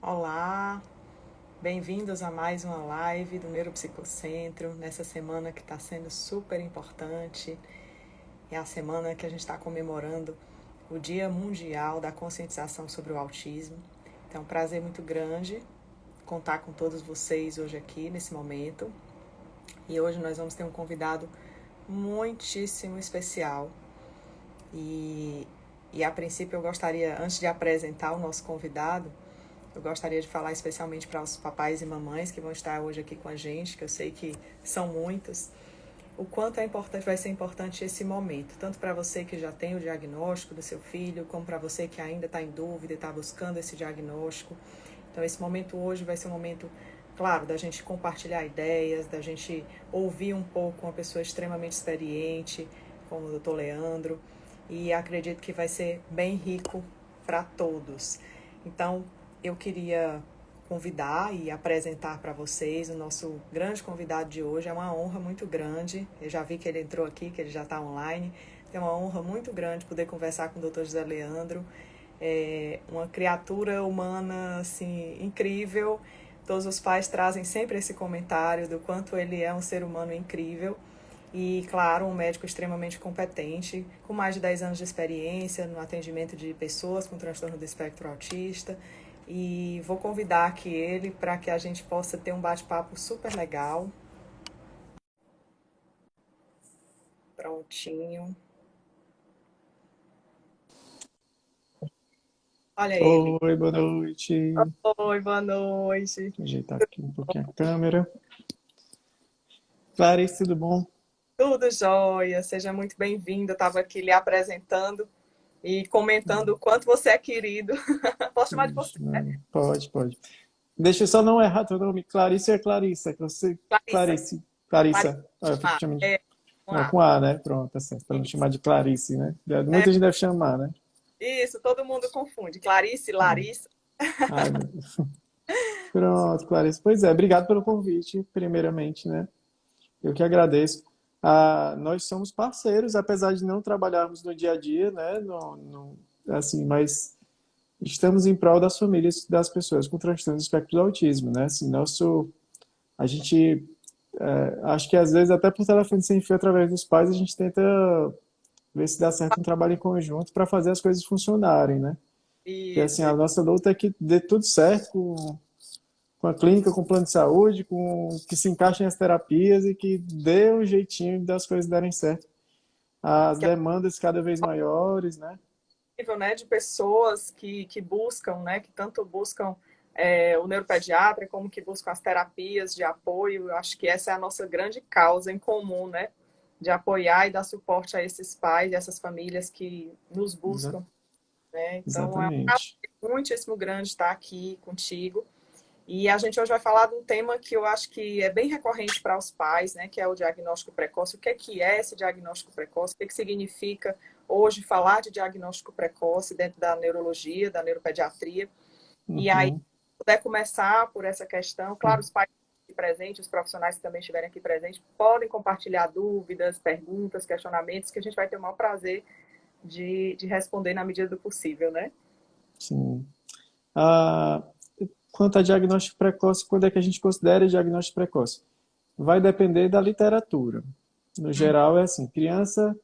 Olá, bem-vindos a mais uma live do Neuropsicocentro, nessa semana que está sendo super importante. É a semana que a gente está comemorando o Dia Mundial da Conscientização sobre o Autismo. Então, é um prazer muito grande contar com todos vocês hoje aqui, nesse momento. E hoje nós vamos ter um convidado muitíssimo especial. E a princípio eu gostaria, antes de apresentar o nosso convidado, eu gostaria de falar especialmente para os papais e mamães que vão estar hoje aqui com a gente, que eu sei que são muitos, o quanto é importante, vai ser importante esse momento, tanto para você que já tem o diagnóstico do seu filho, como para você que ainda está em dúvida e está buscando esse diagnóstico. Então, esse momento hoje vai ser um momento, claro, da gente compartilhar ideias, da gente ouvir um pouco uma pessoa extremamente experiente, como o Dr. Leandro, e acredito que vai ser bem rico para todos. Então, eu queria convidar e apresentar para vocês o nosso grande convidado de hoje. É uma honra muito grande. Eu já vi que ele entrou aqui, que ele já está online. É uma honra muito grande poder conversar com o Dr. José Leandro. É uma criatura humana assim incrível. Todos os pais trazem sempre esse comentário do quanto ele é um ser humano incrível. E, claro, um médico extremamente competente, com mais de 10 anos de experiência no atendimento de pessoas com transtorno do espectro autista. E vou convidar aqui ele para que a gente possa ter um bate-papo super legal. Prontinho. Olha ele. Oi, boa noite. Oi, boa noite. Vou ajeitar aqui um pouquinho a câmera. Clarice, tudo bom? Tudo jóia, seja muito bem-vindo. Eu estava aqui lhe apresentando e comentando o quanto você é querido. Posso chamar de você, né? Pode, pode. Deixa eu só não errar teu nome. Clarice é Clarissa, que você... Clarissa. Clarice, Clarissa. Ah, eu fico Maricá. chamando de... É, com Não, A. com A, né? Pronto, tá certo. Para não Isso. chamar de Clarice, né? É, Muita gente deve chamar, né? isso, todo mundo confunde. Clarice, Larissa. Ai, meu Deus. Pronto, Clarice. Pois é, obrigado pelo convite, primeiramente, né? Eu que agradeço. Nós somos parceiros, apesar de não trabalharmos no dia a dia, né? Assim, mas estamos em prol das famílias das pessoas com transtorno do espectro do autismo, né? Assim, a gente, acho que às vezes até por telefone sem fio através dos pais, a gente tenta ver se dá certo um trabalho em conjunto para fazer as coisas funcionarem, né? Porque assim, Isso. a nossa luta é que dê tudo certo com a clínica, com o plano de saúde, com que se encaixem as terapias e que dê um jeitinho das coisas darem certo. As Que é demandas cada vez maiores, né? nível, né, de pessoas que buscam, né, que tanto buscam o neuropediatra, como que buscam as terapias de apoio. Eu acho que essa é a nossa grande causa em comum, né, de apoiar e dar suporte a esses pais e essas famílias que nos Exa- buscam, né? Então é um Exatamente. prazer muitíssimo grande estar aqui contigo. E a gente hoje vai falar de um tema que eu acho que é bem recorrente para os pais, né, que é o diagnóstico precoce. O que é esse diagnóstico precoce? O que significa hoje falar de diagnóstico precoce dentro da neurologia, da neuropediatria? E aí, Uhum. se puder começar por essa questão, claro, os pais aqui presentes, os profissionais que também estiverem aqui presentes, podem compartilhar dúvidas, perguntas, questionamentos, que a gente vai ter o maior prazer de responder na medida do possível, né? Sim. Ah, quanto a diagnóstico precoce, quando é que a gente considera diagnóstico precoce? Vai depender da literatura. No geral, é assim: criança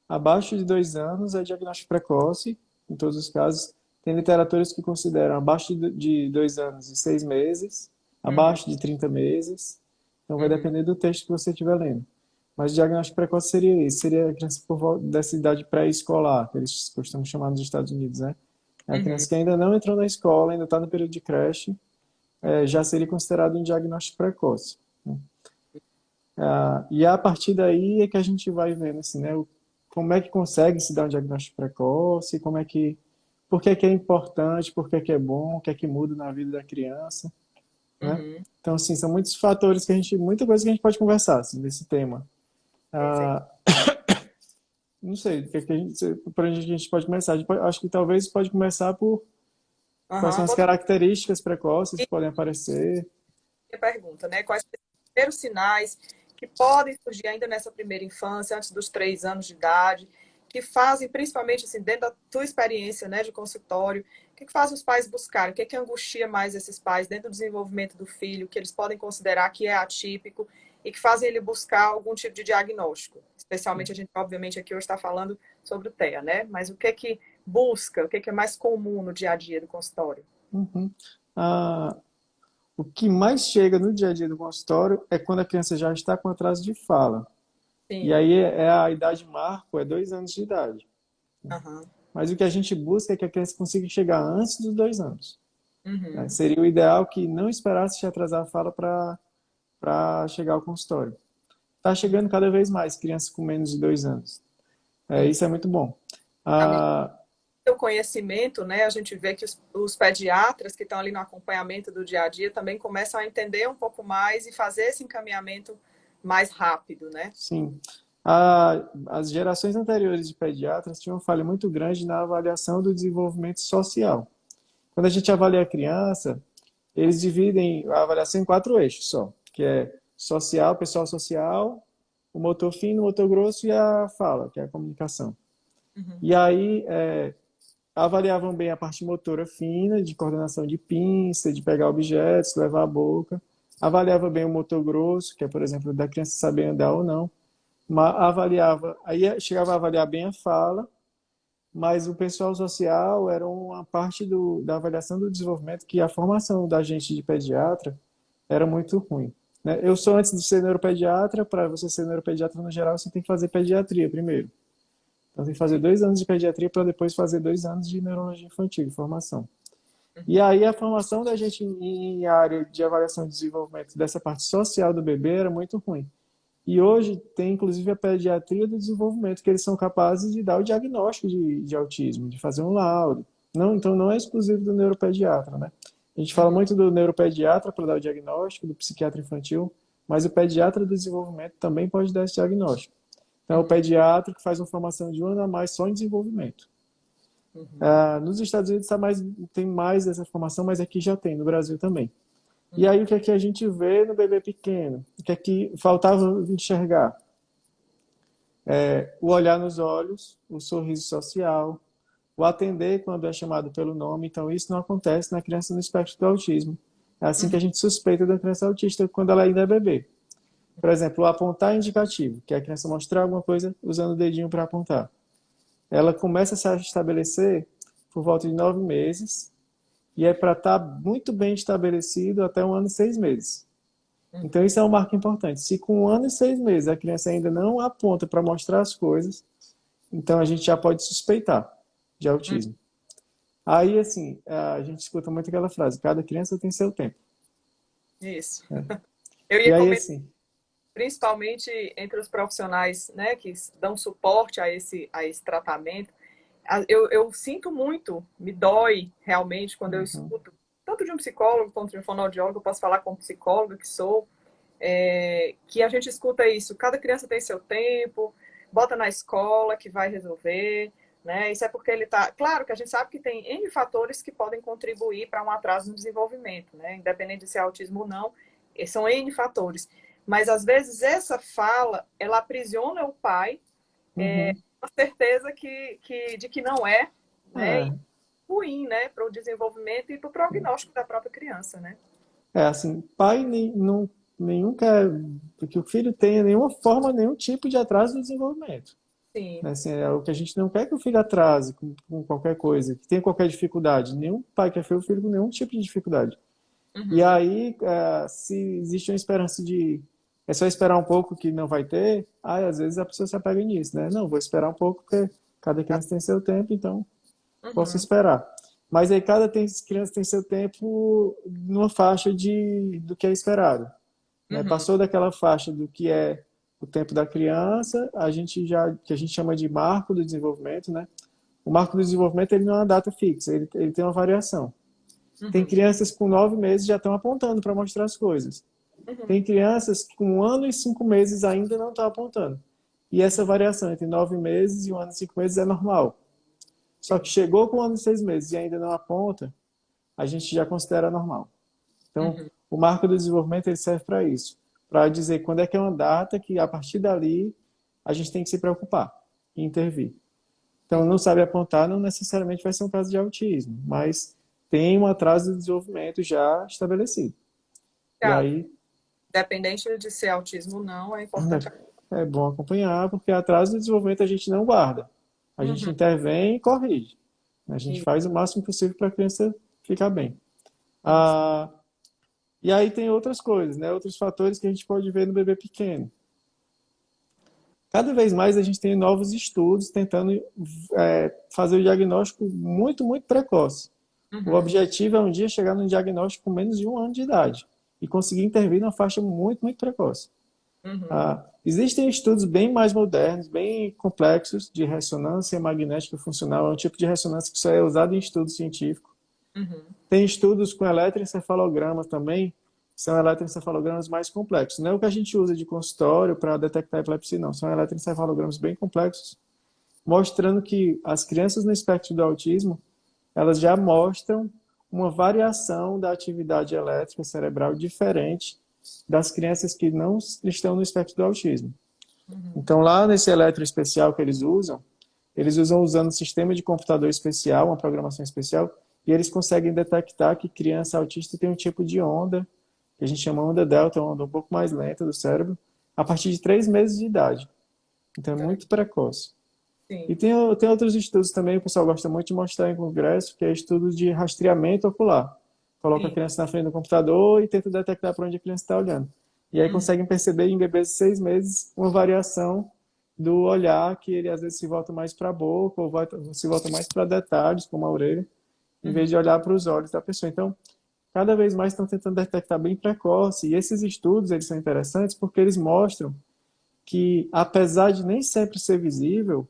abaixo de 2 anos é diagnóstico precoce, em todos os casos. Tem literaturas que consideram abaixo de 2 anos e 6 meses, Uhum, abaixo de 30 meses. Então, vai uhum, depender do texto que você estiver lendo. Mas o diagnóstico precoce seria isso: seria a criança por volta dessa idade pré-escolar, que eles costumam chamar nos Estados Unidos, né? É a uhum. criança que ainda não entrou na escola, ainda está no período de creche, já seria considerado um diagnóstico precoce. Né? E a partir daí é que a gente vai vendo assim, né, como é que consegue se dar um diagnóstico precoce, por que é importante, por que é bom, o que é que muda na vida da criança, né? Uhum. Então, assim, são muitos fatores muita coisa que a gente pode conversar assim, nesse tema. Perfeito. Ah, não sei, por onde a gente pode começar? Acho que talvez pode começar por quais Uhum. são as características precoces que podem aparecer. Pergunta, né? Quais são os primeiros sinais que podem surgir ainda nessa primeira infância, antes dos 3 anos de idade, que fazem, principalmente assim, dentro da tua experiência, né, de consultório, o que faz os pais buscarem? O que angustia mais esses pais dentro do desenvolvimento do filho, que eles podem considerar que é atípico e que fazem ele buscar algum tipo de diagnóstico? Especialmente a gente, obviamente, aqui hoje está falando sobre o TEA, né? Mas o que busca, o que é mais comum no dia a dia do consultório? Uhum. Ah, o que mais chega no dia a dia do consultório é quando a criança já está com atraso de fala. E Sim. aí é a idade marco, é 2 anos de idade. Aham. Mas o que a gente busca é que a criança consiga chegar antes dos 2 anos. Né? Uhum. Seria o ideal que não esperasse te atrasar a fala para chegar ao consultório. Está chegando cada vez mais crianças com menos de 2 anos. Sim. Isso é muito bom. À medida Ah, que o conhecimento, né, a gente vê que os pediatras que estão ali no acompanhamento do dia a dia também começam a entender um pouco mais e fazer esse encaminhamento mais rápido, né? sim. As gerações anteriores de pediatras tinham uma falha muito grande na avaliação do desenvolvimento social. Quando a gente avalia a criança, eles dividem a avaliação em 4 eixos só, que é social, pessoal social, o motor fino, o motor grosso e a fala, que é a comunicação. Uhum. E aí avaliavam bem a parte motora fina, de coordenação de pinça, de pegar objetos, levar à boca. Avaliava bem o motor grosso, que é, por exemplo, da criança saber andar ou não. Avaliava, aí chegava a avaliar bem a fala, mas o pessoal social era uma parte da avaliação do desenvolvimento que a formação da gente de pediatra era muito ruim. Né? Eu sou antes de ser neuropediatra, para você ser neuropediatra no geral, você tem que fazer pediatria primeiro. Então tem que fazer 2 anos de pediatria para depois fazer 2 anos de neurologia infantil, de formação. E aí a formação da gente em área de avaliação e desenvolvimento dessa parte social do bebê era muito ruim. E hoje tem inclusive a pediatria do desenvolvimento, que eles são capazes de dar o diagnóstico de autismo, de fazer um laudo. Não, então não é exclusivo do neuropediatra, né? A gente fala muito do neuropediatra para dar o diagnóstico, do psiquiatra infantil, mas o pediatra do desenvolvimento também pode dar esse diagnóstico. Então, é o Uhum. pediatra que faz uma formação de 1 ano a mais só em desenvolvimento. Uhum. Nos Estados Unidos tem mais essa formação, mas aqui já tem, no Brasil também. E Uhum. aí, o que é que a gente vê no bebê pequeno? O que é que faltava enxergar? O olhar nos olhos, o sorriso social, o atender quando é chamado pelo nome. Então, isso não acontece na criança no espectro do autismo. É assim que a Uhum. gente suspeita da criança autista quando ela ainda é bebê. Por exemplo, o apontar indicativo, que é a criança mostrar alguma coisa usando o dedinho para apontar. Ela começa a se estabelecer por volta de 9 meses e é para estar muito bem estabelecido até 1 ano e 6 meses. Então, isso é um marco importante. Se com 1 ano e 6 meses a criança ainda não aponta para mostrar as coisas, então a gente já pode suspeitar de Uhum. autismo. Aí, assim, a gente escuta muito aquela frase: cada criança tem seu tempo. Isso. Né? Eu E ia aí, comentar, assim, principalmente entre os profissionais, né, que dão suporte a esse tratamento. Eu sinto muito, me dói realmente quando eu uhum, escuto, tanto de um psicólogo quanto de um fonoaudiólogo, eu posso falar como psicóloga que sou, que a gente escuta isso, cada criança tem seu tempo, bota na escola que vai resolver, né? Isso é porque ele está. Claro que a gente sabe que tem N fatores que podem contribuir para um atraso no desenvolvimento, né? Independente de se é autismo ou não, são N fatores. Mas às vezes essa fala, ela aprisiona o pai, uhum, com certeza de que não é, né? é, Ruim, né? Para o desenvolvimento e para o prognóstico da própria criança, né? assim, pai nenhum quer que o filho tenha nenhuma forma, nenhum tipo de atraso no desenvolvimento. Sim. Né? Assim, é o que a gente não quer que o filho atrase com qualquer coisa, que tenha qualquer dificuldade. Nenhum pai quer ver o filho com nenhum tipo de dificuldade. E Uhum. aí, se existe uma esperança de é só esperar um pouco que não vai ter, aí às vezes a pessoa se apega nisso, né? Não, vou esperar um pouco porque cada criança tem seu tempo, então posso Uhum. esperar. Mas aí criança tem seu tempo numa faixa do que é esperado. Né? Uhum. Passou daquela faixa do que é o tempo da criança, que a gente chama de marco do desenvolvimento, né? O marco do desenvolvimento ele não é uma data fixa, ele tem uma variação. Tem Uhum. crianças com 9 meses já estão apontando para mostrar as coisas. Uhum. Tem crianças que com 1 ano e 5 meses ainda não estão apontando. E essa variação entre 9 meses e 1 ano e 5 meses é normal. Só que Sim. chegou com 1 ano e 6 meses e ainda não aponta, a gente já considera normal. Então, Uhum. o marco do desenvolvimento ele serve para isso, para dizer quando é que é uma data que a partir dali a gente tem que se preocupar e intervir. Então, não sabe apontar, não necessariamente vai ser um caso de autismo, mas tem um atraso de desenvolvimento já estabelecido. E Cara, aí, independente de ser autismo ou não, é importante. é bom acompanhar, porque atraso de desenvolvimento a gente não guarda. A gente Uhum. intervém e corrige. A gente E, faz o máximo possível para a criança ficar bem. isso. Ah, e aí tem outras coisas, né? Outros fatores que a gente pode ver no bebê pequeno. Cada vez mais a gente tem novos estudos tentando fazer o diagnóstico muito, muito precoce. O Uhum. objetivo é um dia chegar num diagnóstico com menos de 1 ano de idade e conseguir intervir numa faixa muito, muito precoce. Uhum. Existem estudos bem mais modernos, bem complexos, de ressonância magnética funcional. É um tipo de ressonância que só é usado em estudo científico. Uhum. Tem estudos com eletroencefalograma também, são eletroencefalogramas mais complexos. Não é o que a gente usa de consultório para detectar epilepsia, não. São eletroencefalogramas bem complexos, mostrando que as crianças no espectro do autismo, elas já mostram uma variação da atividade elétrica cerebral diferente das crianças que não estão no espectro do autismo. Uhum. Então, lá nesse eletro especial que eles usam usando um sistema de computador especial, uma programação especial, e eles conseguem detectar que criança autista tem um tipo de onda, que a gente chama onda delta, uma onda um pouco mais lenta do cérebro, a partir de 3 meses de idade. Então, é muito precoce. E Sim. tem outros estudos também, o pessoal gosta muito de mostrar em congresso, que é estudos de rastreamento ocular. Coloca a Sim. criança na frente do computador e tenta detectar para onde a criança está olhando. E aí Uhum. conseguem perceber em bebês de 6 meses uma variação do olhar, que ele às vezes se volta mais para a boca, ou se volta mais para detalhes, como a orelha, em vez Uhum. de olhar para os olhos da pessoa. Então, cada vez mais estão tentando detectar bem precoce. E esses estudos, eles são interessantes porque eles mostram que, apesar de nem sempre ser visível,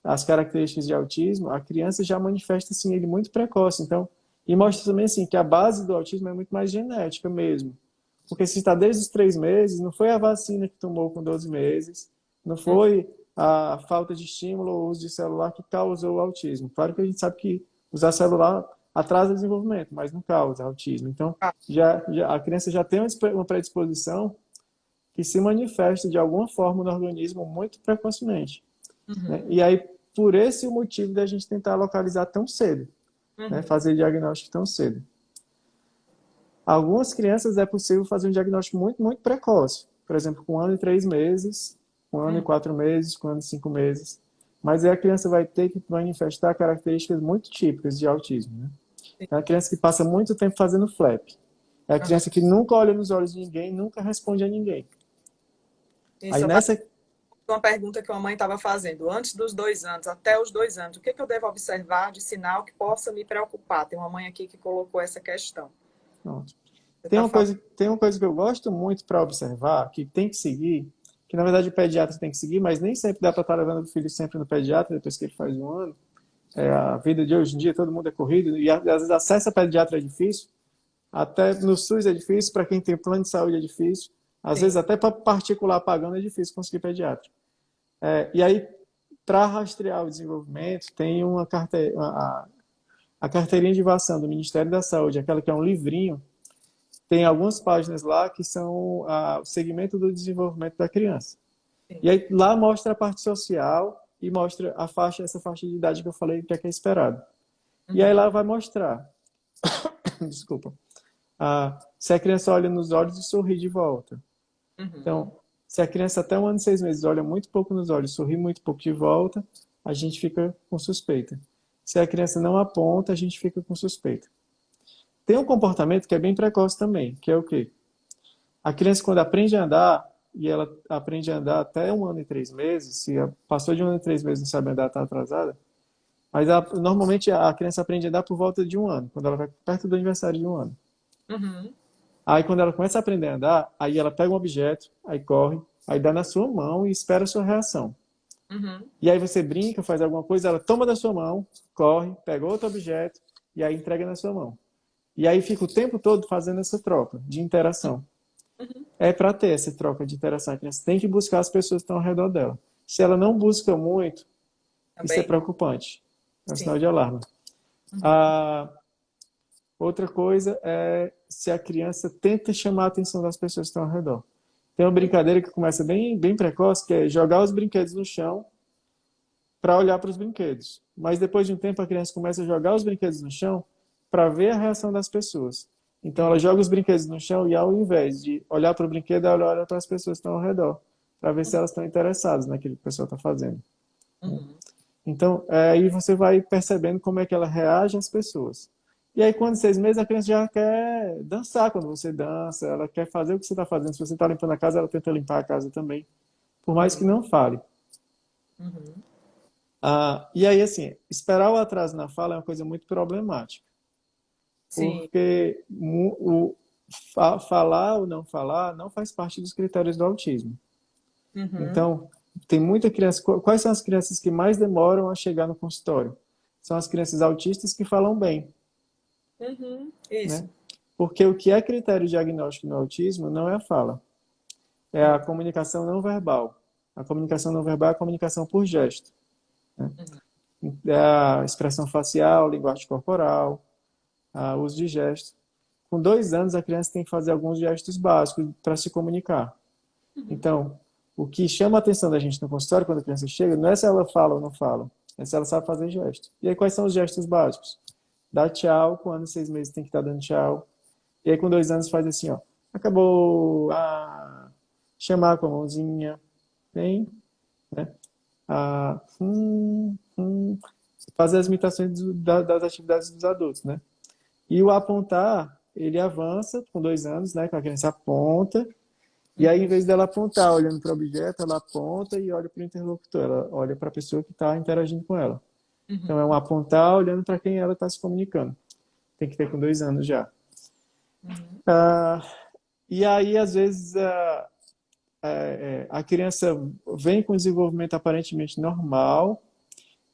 as características de autismo, a criança já manifesta assim, ele muito precoce. Então, e mostra também assim, que a base do autismo é muito mais genética mesmo. Porque se está desde os 3 meses, não foi a vacina que tomou com 12 meses, não Uhum. foi a falta de estímulo ou uso de celular que causou o autismo. Claro que a gente sabe que usar celular atrasa o desenvolvimento, mas não causa autismo. Então, Ah, a criança já tem uma predisposição que se manifesta de alguma forma no organismo muito precocemente. Né? uhum. E aí, por esse o motivo da gente tentar localizar tão cedo, né? Uhum. Fazer diagnóstico tão cedo. Algumas crianças é possível fazer um diagnóstico muito, muito precoce. Por exemplo, com 1 ano e 3 meses, com 1 ano e 4 meses, com 1 ano e 5 meses. Mas aí a criança vai ter que manifestar características muito típicas de autismo. Né? Sim. É a criança que passa muito tempo fazendo flap. É a Aham. criança que nunca olha nos olhos de ninguém, nunca responde a ninguém. Aí Isso vai nessa uma pergunta que a mãe estava fazendo. Antes dos 2 anos, até os 2 anos, o que eu devo observar de sinal que possa me preocupar? Tem uma mãe aqui que colocou essa questão. Pronto. Você está falando. Tem uma coisa que eu gosto muito para observar, que tem que seguir, que na verdade o pediatra tem que seguir, mas nem sempre dá para estar levando o filho sempre no pediatra depois que ele faz 1 ano. A vida de hoje em dia, todo mundo é corrido, e às vezes acesso a pediatra é difícil, até no SUS é difícil, para quem tem plano de saúde é difícil, às Sim. vezes até para particular pagando é difícil conseguir pediatra. E aí, para rastrear o desenvolvimento, tem uma a carteirinha de vacina do Ministério da Saúde, aquela que é um livrinho, tem algumas páginas lá que são o segmento do desenvolvimento da criança. E Sim. aí lá mostra a parte social e mostra essa faixa de idade que eu falei que é esperado. E aí Uhum. lá vai mostrar, desculpa, se a criança olha nos olhos e sorri de volta. Uhum. Então, se a criança até 1 ano e 6 meses olha muito pouco nos olhos, sorri muito pouco de volta, a gente fica com suspeita. Se a criança não aponta, a gente fica com suspeita. Tem um comportamento que é bem precoce também, que é o quê? A criança, quando aprende a andar, e ela aprende a andar até 1 ano e 3 meses, se passou de 1 ano e 3 meses e não sabe andar, está atrasada, mas normalmente a criança aprende a andar por volta de 1 ano, quando ela vai perto do aniversário de 1 ano. Uhum. Aí quando ela começa a aprender a andar, aí ela pega um objeto, aí corre, aí dá na sua mão e espera a sua reação. Uhum. E aí você brinca, faz alguma coisa, ela toma da sua mão, corre, pega outro objeto e aí entrega na sua mão. E aí fica o tempo todo fazendo essa troca de interação. Uhum. É para ter essa troca de interação. A criança tem que buscar as pessoas que estão ao redor dela. Se ela não busca muito, isso é Também. preocupante. É um Sim. sinal de alarme. Uhum. A outra coisa é se a criança tenta chamar a atenção das pessoas que estão ao redor. Tem uma brincadeira que começa bem, bem precoce, que é jogar os brinquedos no chão para olhar para os brinquedos. Mas depois de um tempo a criança começa a jogar os brinquedos no chão para ver a reação das pessoas. Então ela joga os brinquedos no chão e ao invés de olhar para o brinquedo, ela olha para as pessoas que estão ao redor, para ver se elas estão interessadas naquilo que a pessoa está fazendo. Uhum. Então, aí você vai percebendo como é que ela reage às pessoas. E aí, quando 6 meses, a criança já quer dançar quando você dança, ela quer fazer o que você está fazendo. Se você está limpando a casa, ela tenta limpar a casa também, por mais que não fale. Uhum. E aí, assim, esperar o atraso na fala é uma coisa muito problemática, Sim. porque falar ou não falar não faz parte dos critérios do autismo. Uhum. Então, tem muita criança. Quais são as crianças que mais demoram a chegar no consultório? São as crianças autistas que falam bem, Uhum. né? Isso. Porque o que é critério diagnóstico no autismo não é a fala, é a Sim. comunicação não verbal. A comunicação não verbal é a comunicação por gesto, né? Uhum. É a expressão facial, linguagem corporal, uso de gestos. Com 2 anos, a criança tem que fazer alguns gestos básicos para se comunicar. Uhum. Então, o que chama a atenção da gente no consultório quando a criança chega não é se ela fala ou não fala, é se ela sabe fazer gestos. E aí, quais são os gestos básicos? Dá tchau, com 1 ano e 6 meses tem que estar dando tchau. E aí, com 2 anos, faz assim, ó. Acabou. Chamar com a mãozinha. Vem, né? Fazer as imitações das atividades dos adultos, né? E o apontar, ele avança com 2 anos, né? Que a criança aponta. E aí, em Uhum. vez dela apontar olhando para o objeto, ela aponta e olha para o interlocutor. Ela olha para a pessoa que está interagindo com ela. Então, é um Uhum. apontar olhando para quem ela está se comunicando. Tem que ter com 2 anos já. Uhum. Ah, e aí, às vezes, a criança vem com desenvolvimento aparentemente normal,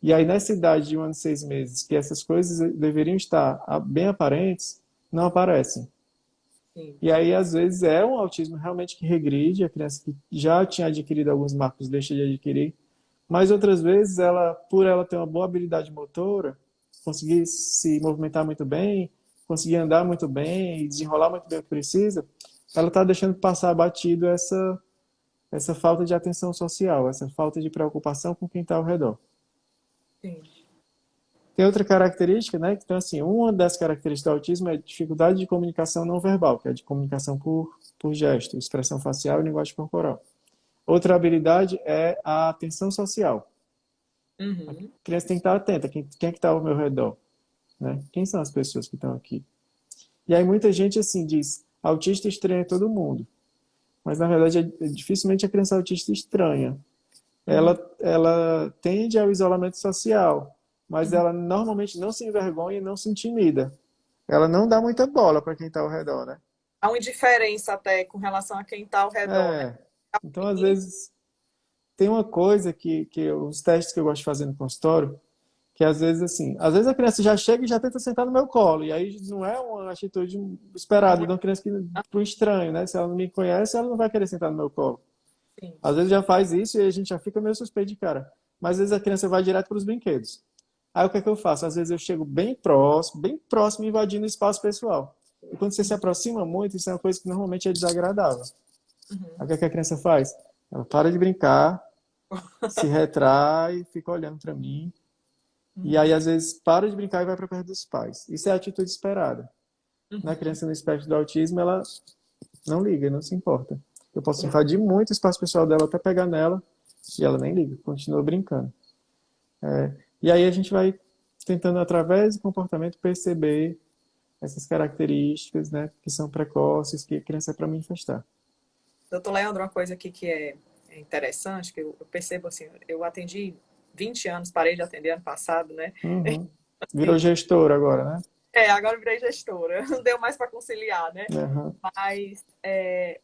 e aí nessa idade de 1 ano e 6 meses, que essas coisas deveriam estar bem aparentes, não aparecem. Sim. E aí, às vezes, é um autismo realmente que regride, a criança que já tinha adquirido alguns marcos deixa de adquirir, mas outras vezes, por ela ter uma boa habilidade motora, conseguir se movimentar muito bem, conseguir andar muito bem, desenrolar muito bem o que precisa, ela está deixando passar batido essa falta de atenção social, essa falta de preocupação com quem está ao redor. Sim. Tem outra característica, né? Então, assim, uma das características do autismo é a dificuldade de comunicação não verbal, que é de comunicação por gesto, expressão facial e linguagem corporal. Outra habilidade é a atenção social. A Uhum. criança tem que estar atenta, quem é que está ao meu redor, né? Quem são as pessoas que estão aqui? E aí muita gente, assim, diz, autista estranha todo mundo. Mas, na verdade, dificilmente a criança autista estranha. Uhum. Ela tende ao isolamento social, mas Uhum. ela normalmente não se envergonha e não se intimida. Ela não dá muita bola para quem está ao redor, né? Há uma indiferença até com relação a quem está ao redor, né? É. Então, às vezes, tem uma coisa que os testes que eu gosto de fazer no consultório, que às vezes, assim, às vezes a criança já chega e já tenta sentar no meu colo, e aí não é uma atitude esperada de uma criança para um estranho, né? Se ela não me conhece, ela não vai querer sentar no meu colo. Sim. Às vezes já faz isso e a gente já fica meio suspeito de cara. Mas às vezes a criança vai direto para os brinquedos. Aí o que é que eu faço? Às vezes eu chego bem próximo, invadindo o espaço pessoal. E quando você se aproxima muito, isso é uma coisa que normalmente é desagradável. Aí Uhum. o que é que a criança faz? Ela para de brincar, se retrai, fica olhando para mim. E Uhum. aí, às vezes, para de brincar e vai para perto dos pais. Isso é a atitude esperada. Na Uhum. criança no espectro do autismo, ela não liga, não se importa. Eu posso invadir muito o espaço pessoal dela até pegar nela e ela nem liga, continua brincando. E aí a gente vai tentando, através do comportamento, perceber essas características, né, que são precoces, que a criança é para manifestar. Doutor Leandro, uma coisa aqui que é interessante, que eu percebo assim, eu atendi 20 anos, parei de atender ano passado, né? Uhum. Virou E, gestor agora, né? agora eu virei gestora, não deu mais para conciliar, né? Uhum. Mas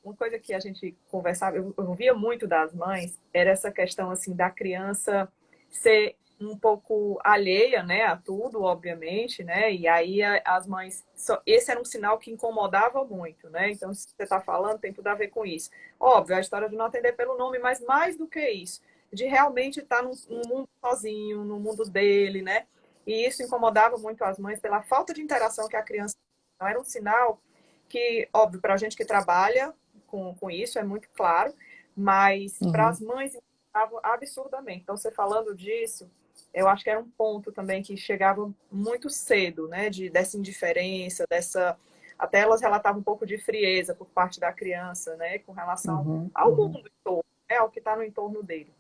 uma coisa que a gente conversava, eu via muito das mães, era essa questão assim da criança ser um pouco alheia, né, a tudo, obviamente, né? E aí as mães, esse era um sinal que incomodava muito, né? Então, se você está falando, tem tudo a ver com isso. Óbvio, a história de não atender pelo nome, mas mais do que isso, de realmente estar num mundo sozinho, no mundo dele, né? E isso incomodava muito as mães pela falta de interação que a criança. Não era um sinal que, óbvio, para a gente que trabalha com isso é muito claro, mas para Uhum. as mães, aumentavam absurdamente. Então, você falando disso, eu acho que era um ponto também que chegava muito cedo, né? Dessa indiferença, dessa. Até elas relatavam um pouco de frieza por parte da criança, né? Com relação Uhum, ao uhum. mundo em torno, né? Ao que está no entorno dele.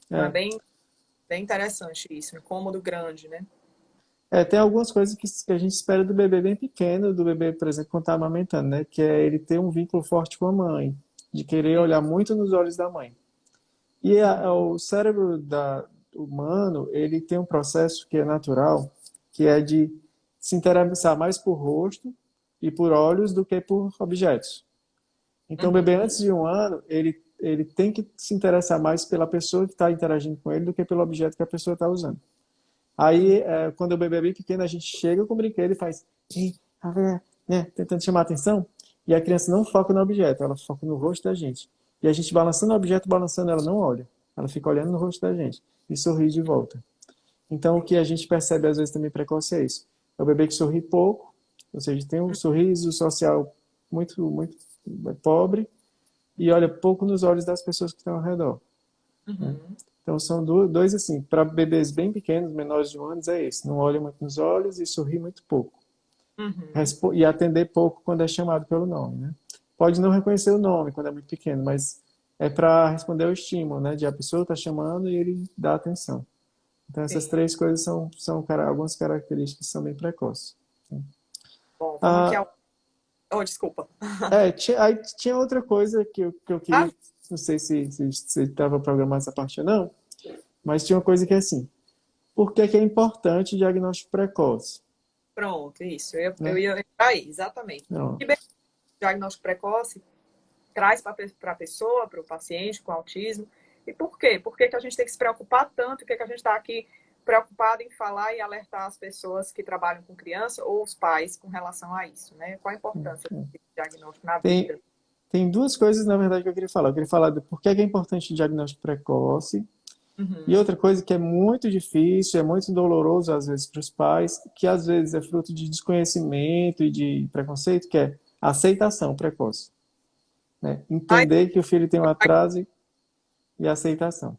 Então, é É. bem interessante isso, um incômodo grande, né? Tem algumas coisas que a gente espera do bebê bem pequeno, do bebê, por exemplo, quando está amamentando, né? Que é ele ter um vínculo forte com a mãe, de querer olhar muito nos olhos da mãe. E o cérebro humano, ele tem um processo que é natural, que é de se interessar mais por rosto e por olhos do que por objetos. Então, o bebê, Uhum. antes de 1 ano, ele tem que se interessar mais pela pessoa que está interagindo com ele do que pelo objeto que a pessoa está usando. Aí, quando o bebê é bem pequeno, a gente chega com o brinquedo e faz, "Ei, tá vendo?", né, tentando chamar a atenção, e a criança não foca no objeto, ela foca no rosto da gente. E a gente balançando o objeto, balançando, ela não olha. Ela fica olhando no rosto da gente e sorri de volta. Então, o que a gente percebe às vezes também precoce é isso. É o bebê que sorri pouco, ou seja, tem um sorriso social muito, muito pobre e olha pouco nos olhos das pessoas que estão ao redor, né? Uhum. Então, são dois assim, para bebês bem pequenos, menores de 1 ano, é esse. Não olha muito nos olhos e sorri muito pouco. Uhum. E atender pouco quando é chamado pelo nome, né? Pode não reconhecer o nome quando é muito pequeno, mas é para responder ao estímulo, né? De a pessoa está chamando e ele dá atenção. Então, essas Sim. três coisas são algumas características que são bem precoces. Bom, vamos aqui Ah, ao. Oh, desculpa. aí tinha outra coisa que eu Ah, queria, não sei se estava programado essa parte ou não, mas tinha uma coisa que é assim, por que que é importante o diagnóstico precoce, pronto, isso. Eu né? ia entrar aí, exatamente. Não, Que bem, diagnóstico precoce traz para a pessoa, para o paciente com autismo. E por quê? Por que que a gente tem que se preocupar tanto? Por que que a gente está aqui preocupado em falar e alertar as pessoas que trabalham com criança ou os pais com relação a isso, né? Qual a importância desse diagnóstico na tem, vida? tem duas coisas, na verdade, que eu queria falar. Eu queria falar de por que que é importante o diagnóstico precoce. E Uhum. outra coisa que é muito difícil, é muito doloroso às vezes para os pais, que às vezes é fruto de desconhecimento e de preconceito, que é a aceitação precoce, né? Ai, Entender que o filho tem um atraso e a aceitação.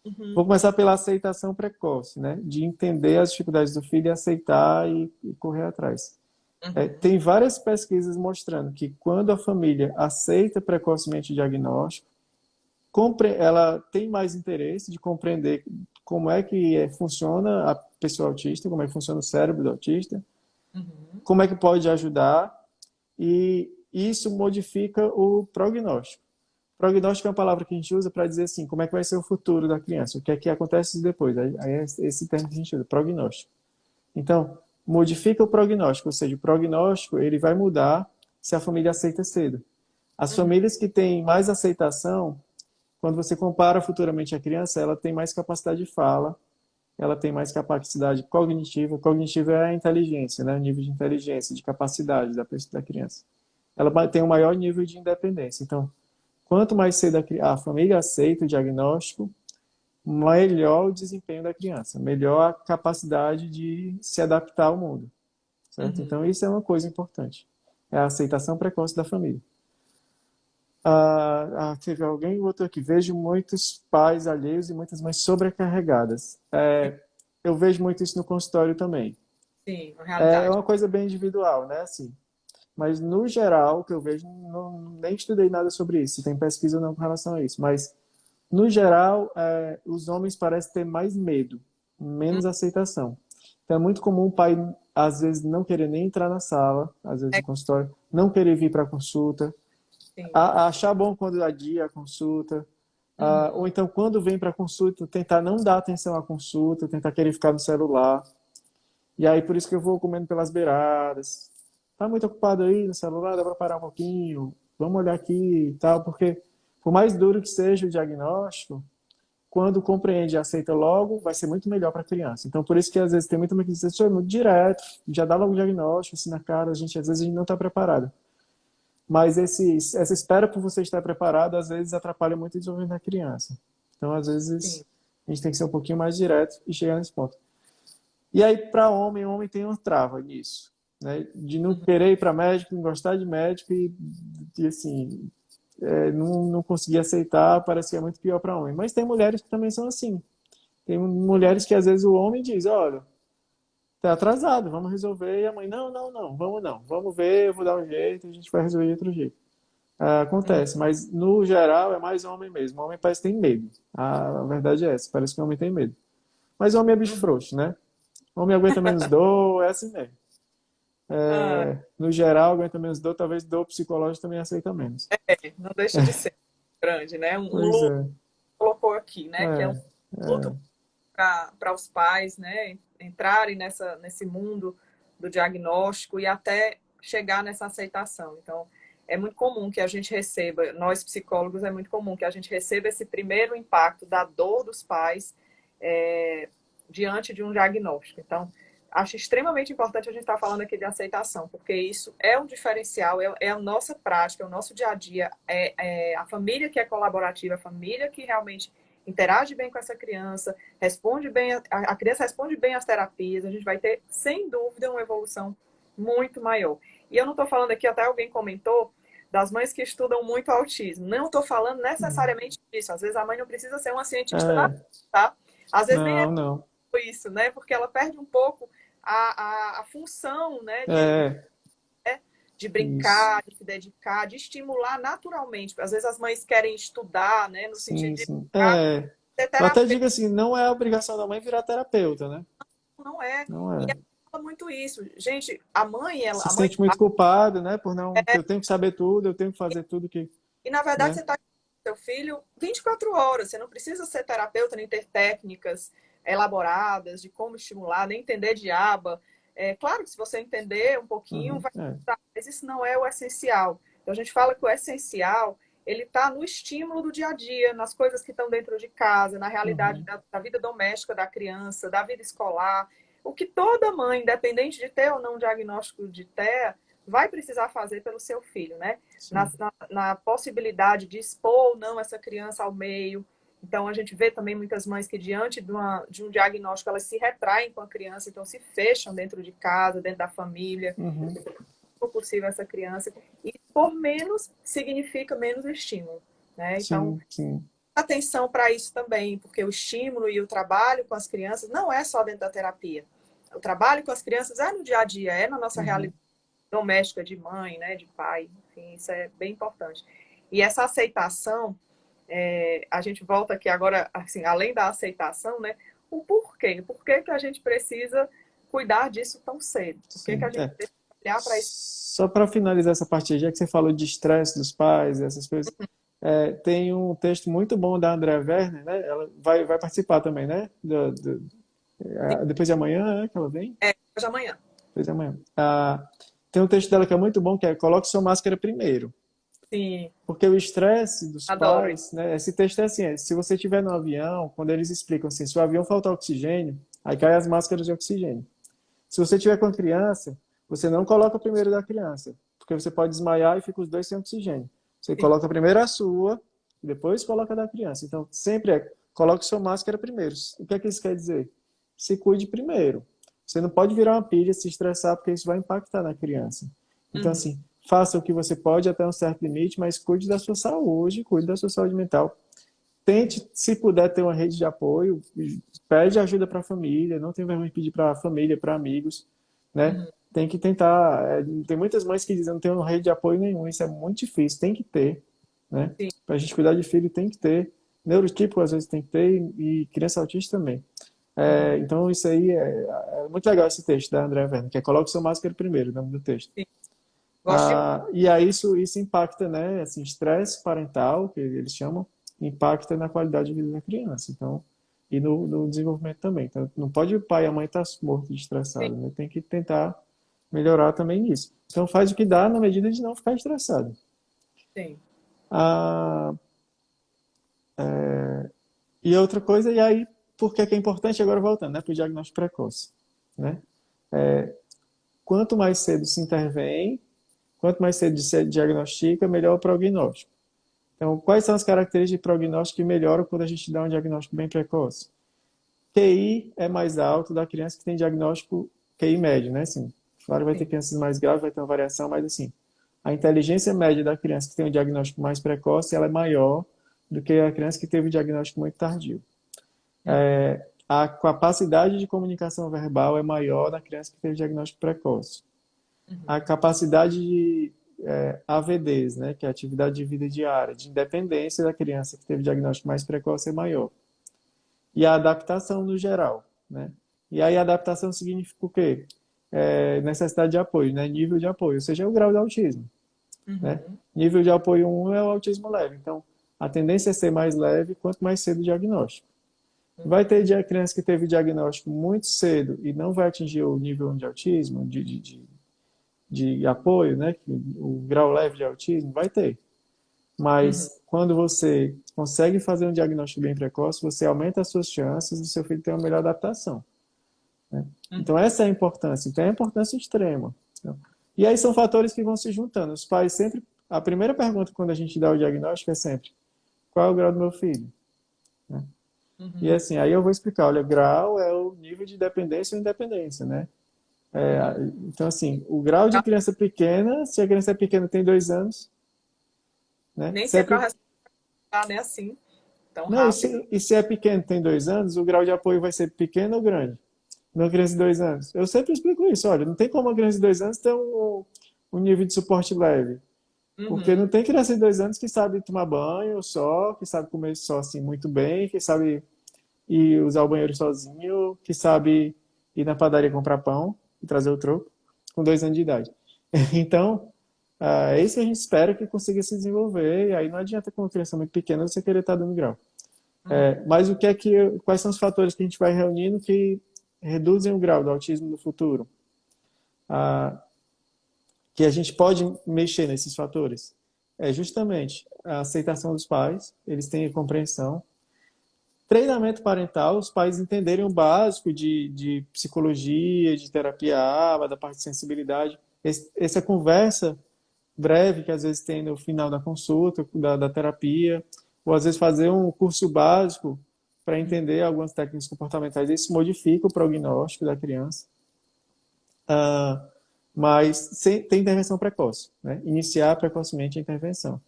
Vou uhum. começar pela aceitação precoce, né? De entender as dificuldades do filho e aceitar e correr atrás. Uhum. Tem várias pesquisas mostrando que quando a família aceita precocemente o diagnóstico, ela tem mais interesse de compreender como é que funciona a pessoa autista, como é que funciona o cérebro do autista, Uhum. como é que pode ajudar, e isso modifica o prognóstico. Prognóstico é uma palavra que a gente usa para dizer assim, como é que vai ser o futuro da criança, o que é que acontece depois. Aí é esse termo que a gente usa, prognóstico. Então, modifica o prognóstico, ou seja, o prognóstico ele vai mudar se a família aceita cedo. As Uhum. famílias que têm mais aceitação, quando você compara futuramente a criança, ela tem mais capacidade de fala, ela tem mais capacidade cognitiva. Cognitiva é a inteligência, né? O nível de inteligência, de capacidade da criança. Ela tem um maior nível de independência. Então, quanto mais cedo a família aceita o diagnóstico, melhor o desempenho da criança, melhor a capacidade de se adaptar ao mundo, certo? Uhum. Então, isso é uma coisa importante. É a aceitação precoce da família. Teve alguém que botou aqui. Vejo muitos pais alheios e muitas mães sobrecarregadas. Eu vejo muito isso no consultório também. Sim, na É realidade. uma coisa bem individual, né? Assim, mas no geral, o que eu vejo, não, nem estudei nada sobre isso, se tem pesquisa ou não com relação a isso. Mas no geral, os homens parecem ter mais medo, Uhum. menos aceitação. Então é muito comum o pai, às vezes, não querer nem entrar na sala, às vezes É, no consultório, não querer vir para a consulta, sim. achar bom quando adia a consulta, ou Uhum. então quando vem para a consulta, tentar não dar atenção à consulta, tentar querer ficar no celular. E aí por isso que eu vou comendo pelas beiradas. Tá muito ocupado aí no celular, dá para parar um pouquinho, vamos olhar aqui e tal, porque por mais duro que seja o diagnóstico, quando compreende e aceita logo, vai ser muito melhor para a criança. Então, por isso que às vezes tem muita mãe que diz, isso é muito direto, já dá logo o diagnóstico, assim na cara, às vezes a gente não está preparado. Mas essa espera por você estar preparado, às vezes, atrapalha muito o desenvolvimento da criança. Então, às Sim. vezes, a gente tem que ser um pouquinho mais direto e chegar nesse ponto. E aí, para homem, o homem tem uma trava nisso, né? De não Uhum. querer ir para médico, não gostar de médico e assim, não conseguia aceitar, parecia muito pior para homem. Mas tem mulheres que também são assim. Tem mulheres que às vezes o homem diz, olha, tá atrasado, vamos resolver. E a mãe, não, vamos não. Vamos ver, eu vou dar um jeito, a gente vai resolver de outro jeito. Hum. Acontece, mas no geral é mais homem mesmo. O homem parece que tem medo. A verdade é essa, parece que o homem tem medo. Mas o homem é bicho Uhum. frouxo, né? O homem aguenta menos dor, é assim mesmo. Ah, No geral, aguenta menos dor, talvez dor psicológica também aceita menos. não deixa de ser grande, né? Um Pois luto é, colocou aqui, né? Que é um é, luto é. para os pais, né? Entrarem nesse mundo do diagnóstico e até chegar nessa aceitação. Então, é muito comum que a gente receba, nós psicólogos, é muito comum que a gente receba esse primeiro impacto da dor dos pais é, diante de um diagnóstico. Então, acho extremamente importante a gente estar falando aqui de aceitação, porque isso é um diferencial, é a nossa prática, é o nosso dia a dia, é a família que é colaborativa, a família que realmente interage bem com essa criança, responde bem, a criança responde bem às terapias, a gente vai ter, sem dúvida, uma evolução muito maior. E eu não estou falando aqui, até alguém comentou, das mães que estudam muito autismo. Não estou falando necessariamente disso. Às vezes a mãe não precisa ser uma cientista da, É, tá? Às vezes nem é não, não. isso, né? Porque ela perde um pouco a função, né? É, De isso. brincar, de se dedicar, de estimular naturalmente. Às vezes as mães querem estudar, né? No sentido Sim, de sim. ser Eu até terapeuta, digo assim, não é a obrigação da mãe virar terapeuta, né? não é. Não E é. ela fala muito isso. Gente, a mãe, ela, Se a mãe. sente muito culpado, né? Por não, que eu tenho que saber tudo, eu tenho que fazer tudo que, E na verdade você né? está com seu filho 24 horas. Você não precisa ser terapeuta, nem ter técnicas elaboradas de como estimular, nem entender de aba. É claro que se você entender um pouquinho, Uhum, vai ajudar, mas isso não é o essencial. Então a gente fala que o essencial ele está no estímulo do dia a dia, nas coisas que estão dentro de casa, na realidade uhum, da vida doméstica da criança, da vida escolar. O que toda mãe, independente de ter ou não diagnóstico de TEA, vai precisar fazer pelo seu filho, né? sim. Na possibilidade de expor ou não essa criança ao meio. Então, a gente vê também muitas mães que, diante de um diagnóstico, elas se retraem com a criança, então se fecham dentro de casa, dentro da família, Uhum, se for possível essa criança. E por menos significa menos estímulo. Né? Então, sim, sim. atenção para isso também, porque o estímulo e o trabalho com as crianças não é só dentro da terapia. O trabalho com as crianças é no dia a dia, é na nossa Uhum, realidade doméstica de mãe, né, de pai, enfim, isso é bem importante. E essa aceitação, a gente volta aqui agora, assim, além da aceitação, né, o porquê. Por que que a gente precisa cuidar disso tão cedo? Por que que sim. a gente precisa olhar para isso? Só para finalizar essa parte, aí, já que você falou de estresse dos pais, essas coisas, tem um texto muito bom da Andrea Werner, né? Ela vai participar também, né? Depois de amanhã, que ela vem? Hoje amanhã. Depois de amanhã. Tem um texto dela que é muito bom, que é Coloque sua máscara primeiro. Sim, Porque o estresse dos adoro isso. pais, né? Esse texto é assim, se você estiver no avião, quando eles explicam assim, se o avião faltar oxigênio, aí cai as máscaras de oxigênio. Se você tiver com a criança, você não coloca primeiro da criança, porque você pode desmaiar e fica os dois sem oxigênio. Você Sim. coloca primeiro a sua, depois coloca a da criança. Então, sempre coloque sua máscara primeiro. O que é que isso quer dizer? Se cuide primeiro. Você não pode virar uma pilha, se estressar, porque isso vai impactar na criança. Então, Uhum. assim, faça o que você pode até um certo limite, mas cuide da sua saúde, cuide da sua saúde mental. Tente, se puder, ter uma rede de apoio, pede ajuda para a família, não tem vergonha de pedir para a família, para amigos, né? Uhum. Tem que tentar. Tem muitas mães que dizem não tem uma rede de apoio nenhum, isso é muito difícil, tem que ter, né? Sim. Para a gente cuidar de filho, tem que ter. Neurotípico, às vezes, tem que ter, e criança autista também. Uhum. Então, isso aí é muito legal esse texto da André Werner, que é Coloque seu máscara primeiro, o nome do texto. Sim. Gosto de... E aí isso impacta, né? Assim, estresse parental, que eles chamam, impacta na qualidade de vida da criança. Então, e no desenvolvimento também. Então, não pode o pai e a mãe estar morto de estressado, né? Tem que tentar melhorar também nisso. Então, faz o que dá na medida de não ficar estressado. Sim. Ah, e outra coisa, e aí, por que é importante, agora voltando, né, para o diagnóstico precoce, né? Quanto mais cedo se intervém, quanto mais cedo se diagnostica, melhor o prognóstico. Então, quais são as características de prognóstico que melhoram quando a gente dá um diagnóstico bem precoce? QI é mais alto da criança que tem diagnóstico QI médio, né? Assim, claro, vai ter Sim. crianças mais graves, vai ter uma variação, mas assim, a inteligência média da criança que tem um diagnóstico mais precoce, ela é maior do que a criança que teve o diagnóstico muito tardio. A capacidade de comunicação verbal é maior na criança que teve diagnóstico precoce. A capacidade de AVDs, né, que é a atividade de vida diária, de independência da criança que teve diagnóstico mais precoce é maior. E a adaptação no geral, né? E aí a adaptação significa o quê? Necessidade de apoio, né? Nível de apoio, ou seja, é o grau de autismo. Né? Nível de apoio 1 é o autismo leve. Então, a tendência é ser mais leve quanto mais cedo o diagnóstico. Vai ter criança que teve diagnóstico muito cedo e não vai atingir o nível 1 de autismo, de apoio, né? O grau leve de autismo, vai ter. Mas quando você consegue fazer um diagnóstico bem precoce, você aumenta as suas chances do seu filho ter uma melhor adaptação. Né? Então, essa é a importância. Então, é a importância extrema. E aí são fatores que vão se juntando. Os pais sempre... A primeira pergunta quando a gente dá o diagnóstico é sempre: qual é o grau do meu filho? Né? E assim, aí eu vou explicar. Olha, grau é o nível de dependência ou independência, né? Então, assim, o grau de criança pequena, se a criança é pequena tem 2 anos, né? Nem sempre a resposta né, assim, tão Não, rápido. e se é pequeno tem 2 anos, o grau de apoio vai ser pequeno ou grande? Uma criança de 2 anos. Eu sempre explico isso. Olha, não tem como uma criança de 2 anos ter um nível de suporte leve. Porque não tem criança de 2 anos que sabe tomar banho só, que sabe comer só assim muito bem, que sabe ir usar o banheiro sozinho, que sabe ir na padaria comprar pão e trazer o troco com 2 anos de idade. Então, é isso que a gente espera que consiga se desenvolver. E aí não adianta com uma criança muito pequena você querer estar dando grau. Mas quais são os fatores que a gente vai reunindo que reduzem o grau do autismo no futuro? Que a gente pode mexer nesses fatores é justamente a aceitação dos pais, eles têm a compreensão, treinamento parental, os pais entenderem o básico de psicologia, de terapia ABA, da parte de sensibilidade, essa conversa breve que às vezes tem no final da consulta, da terapia, ou às vezes fazer um curso básico para entender algumas técnicas comportamentais, isso modifica o prognóstico da criança. Mas sem ter intervenção precoce, né? Iniciar precocemente a intervenção. Ou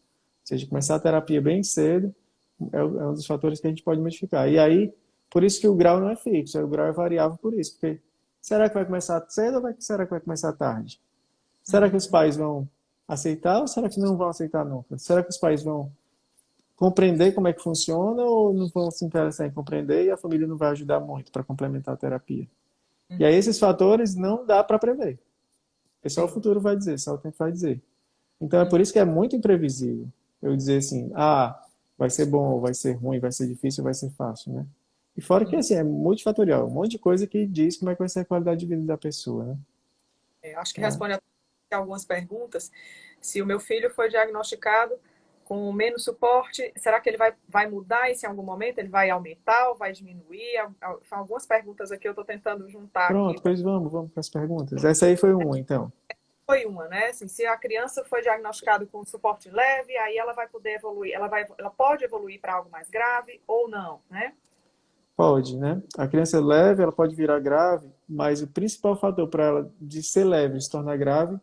seja, começar a terapia bem cedo é um dos fatores que a gente pode modificar. E aí, por isso que o grau não é fixo, o grau é variável por isso. Porque será que vai começar cedo ou será que vai começar tarde? Será que os pais vão aceitar ou será que não vão aceitar nunca? Será que os pais vão compreender como é que funciona ou não vão se interessar em compreender e a família não vai ajudar muito para complementar a terapia? E aí esses fatores não dá para prever. É só o futuro vai dizer, só o tempo vai dizer. Então é por isso que é muito imprevisível eu dizer assim, vai ser bom, vai ser ruim, vai ser difícil, vai ser fácil, né? E fora que assim, é multifatorial, um monte de coisa que diz como é que vai ser a qualidade de vida da pessoa, né? Acho que responde a algumas perguntas. Se o meu filho foi diagnosticado com menos suporte, será que ele vai mudar isso em algum momento? Ele vai aumentar ou vai diminuir? São algumas perguntas aqui, eu estou tentando juntar aqui. Pronto, pois vamos para as perguntas. Essa aí foi uma, então. Foi uma, né? Assim, se a criança foi diagnosticada com suporte leve, aí ela vai poder evoluir, ela pode evoluir para algo mais grave ou não, né? Pode, né? A criança é leve, ela pode virar grave, mas o principal fator para ela de ser leve e se tornar grave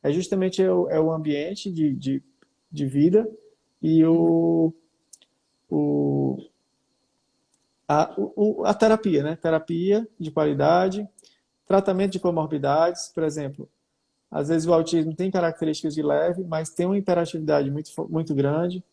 é justamente o ambiente de vida e a terapia, né? Terapia de qualidade, tratamento de comorbidades, por exemplo. Às vezes o autismo tem características de leve, mas tem uma hiperatividade muito grande.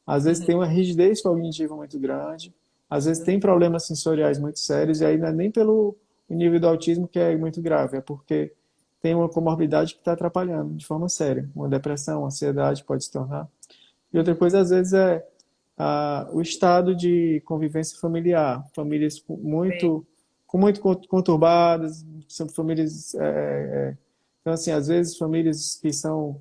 Às vezes tem uma rigidez cognitiva muito grande. Às vezes tem problemas sensoriais muito sérios. E aí não é nem pelo nível do autismo que é muito grave, é porque tem uma comorbidade que está atrapalhando de forma séria. Uma depressão, uma ansiedade pode se tornar. E outra coisa, às vezes, é o estado de convivência familiar. Famílias muito conturbadas, são famílias... então, assim, às vezes, famílias que são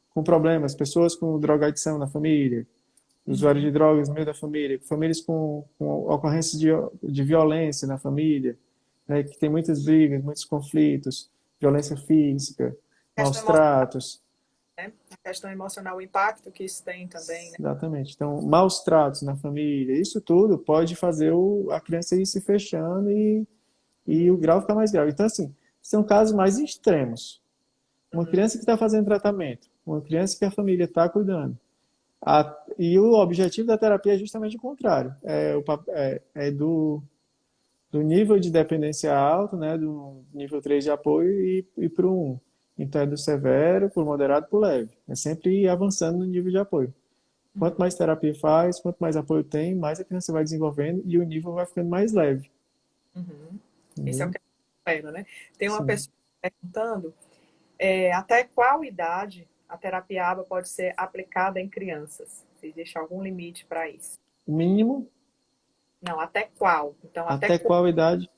com problemas, pessoas com drogadição na família, usuários de drogas no meio da família, famílias com ocorrências de violência na família, né, que tem muitas brigas, muitos conflitos, violência física, maus tratos. Né? A questão emocional, o impacto que isso tem também, né? Exatamente. Então, maus tratos na família, isso tudo pode fazer a criança ir se fechando e o grau ficar mais grave. Então, assim, são casos mais extremos. Uma criança que está fazendo tratamento, uma criança que a família está cuidando. E o objetivo da terapia é justamente o contrário. Do nível de dependência alto, né, do nível 3 de apoio e para o 1. Então, é do severo, por moderado, por leve. É sempre ir avançando no nível de apoio. Quanto mais terapia faz, quanto mais apoio tem, mais a criança vai desenvolvendo e o nível vai ficando mais leve. Uhum. Isso é o Entendeu? que eu espero, né? Tem uma Sim. pessoa perguntando até qual idade a terapia ABA pode ser aplicada em crianças? Se existe algum limite para isso? O mínimo, Não, até qual? Então, até até qual? qual idade?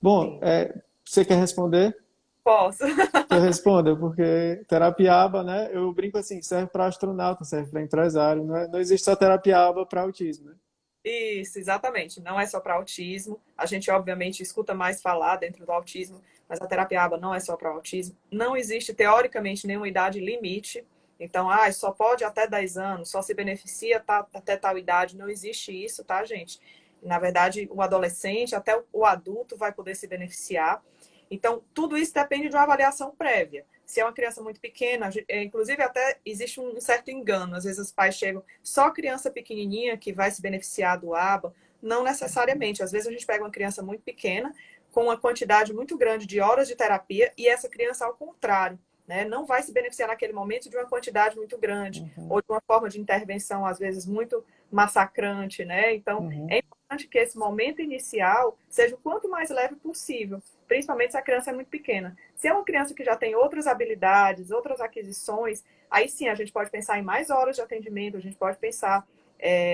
Bom, Sim. você quer responder? Posso. Que eu responda, porque terapia ABA, né? Eu brinco assim, serve para astronauta, serve para empresário, não existe só terapia ABA para autismo, né? Isso, exatamente. Não é só para autismo. A gente, obviamente, escuta mais falar dentro do autismo, mas a terapia ABA não é só para autismo. Não existe, teoricamente, nenhuma idade limite. Então, só pode até 10 anos, só se beneficia até tal idade. Não existe isso, tá, gente? Na verdade, o adolescente, até o adulto vai poder se beneficiar. Então, tudo isso depende de uma avaliação prévia. Se é uma criança muito pequena, inclusive até existe um certo engano. Às vezes os pais chegam, só criança pequenininha que vai se beneficiar do ABA. Não necessariamente. Às vezes a gente pega uma criança muito pequena, com uma quantidade muito grande de horas de terapia, e essa criança, ao contrário, né, não vai se beneficiar naquele momento de uma quantidade muito grande, Uhum, ou de uma forma de intervenção, às vezes, muito massacrante, né? Então, uhum, é importante que esse momento inicial seja o quanto mais leve possível, principalmente se a criança é muito pequena. Se é uma criança que já tem outras habilidades, outras aquisições, aí sim a gente pode pensar em mais horas de atendimento, a gente pode pensar.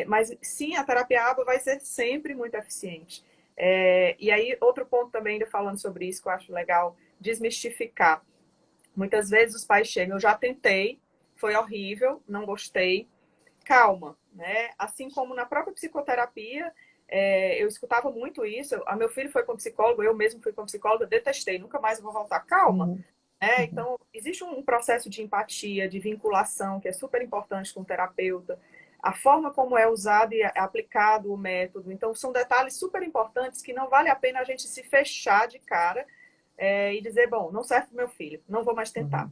Mas sim, a terapia ABA vai ser sempre muito eficiente. E aí, outro ponto também, ainda falando sobre isso, que eu acho legal desmistificar. Muitas vezes os pais chegam, eu já tentei, foi horrível, não gostei. Calma, né? Assim como na própria psicoterapia, eu escutava muito isso. Meu filho foi com psicólogo, eu mesmo fui com psicóloga, detestei, nunca mais vou voltar. Calma, uhum, né? uhum. Então, existe um processo de empatia, de vinculação, que é super importante com o terapeuta. A forma como é usado e aplicado o método. Então, são detalhes super importantes que não vale a pena a gente se fechar de cara e dizer, bom, não serve para meu filho, não vou mais tentar. Uhum.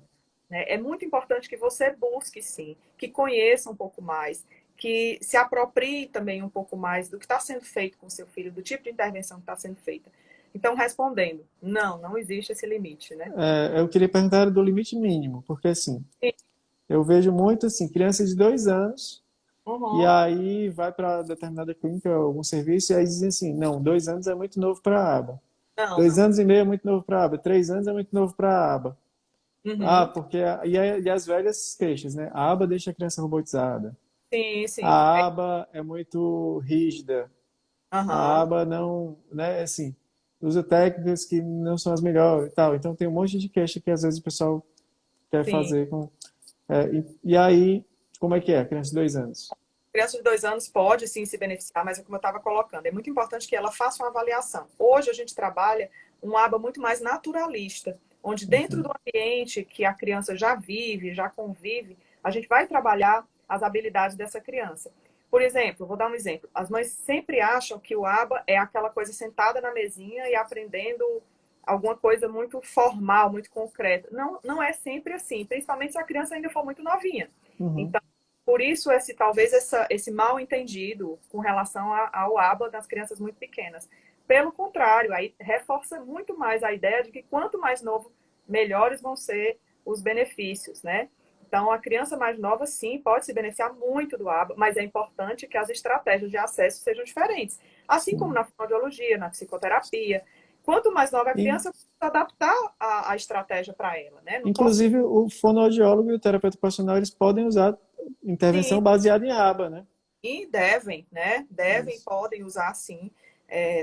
Né? É muito importante que você busque, sim, que conheça um pouco mais, que se aproprie também um pouco mais do que está sendo feito com o seu filho, do tipo de intervenção que está sendo feita. Então, respondendo, não existe esse limite, né? Eu queria perguntar do limite mínimo, porque assim, eu vejo muito assim, criança de 2 anos, e Uhum. aí vai para determinada clínica, algum serviço, e aí dizem assim, não, 2 anos é muito novo para a aba. Não, Dois não. anos e meio é muito novo para a aba. 3 anos é muito novo para a aba. Uhum. Porque... E as velhas queixas, né? A aba deixa a criança robotizada. Sim, sim. A aba é muito rígida. A Uhum. aba não, né, assim, usa técnicas que não são as melhores e tal. Então tem um monte de queixa que às vezes o pessoal quer Sim. fazer com... e aí, como é que é? Criança de 2 anos. Criança de 2 anos pode sim se beneficiar, mas é como eu estava colocando, é muito importante que ela faça uma avaliação. Hoje a gente trabalha uma aba muito mais naturalista, onde dentro Uhum, do ambiente que a criança já vive, já convive, a gente vai trabalhar as habilidades dessa criança. Por exemplo, vou dar um exemplo. As mães sempre acham que o aba é aquela coisa sentada na mesinha e aprendendo alguma coisa muito formal, muito concreta. Não, não é sempre assim, principalmente se a criança ainda for muito novinha. uhum, Então, por isso, talvez esse mal entendido com relação ao ABA das crianças muito pequenas. Pelo contrário, aí reforça muito mais a ideia de que quanto mais novo, melhores vão ser os benefícios, né? Então, a criança mais nova, sim, pode se beneficiar muito do ABA, mas é importante que as estratégias de acesso sejam diferentes. Assim como sim. na fonoaudiologia, na psicoterapia. Quanto mais nova a E, criança, adaptar a estratégia para ela, né? Não posso... inclusive, o fonoaudiólogo e o terapeuta ocupacional, eles podem usar Sim, intervenção baseada em aba, né? e devem, né? Devem, Isso. podem usar sim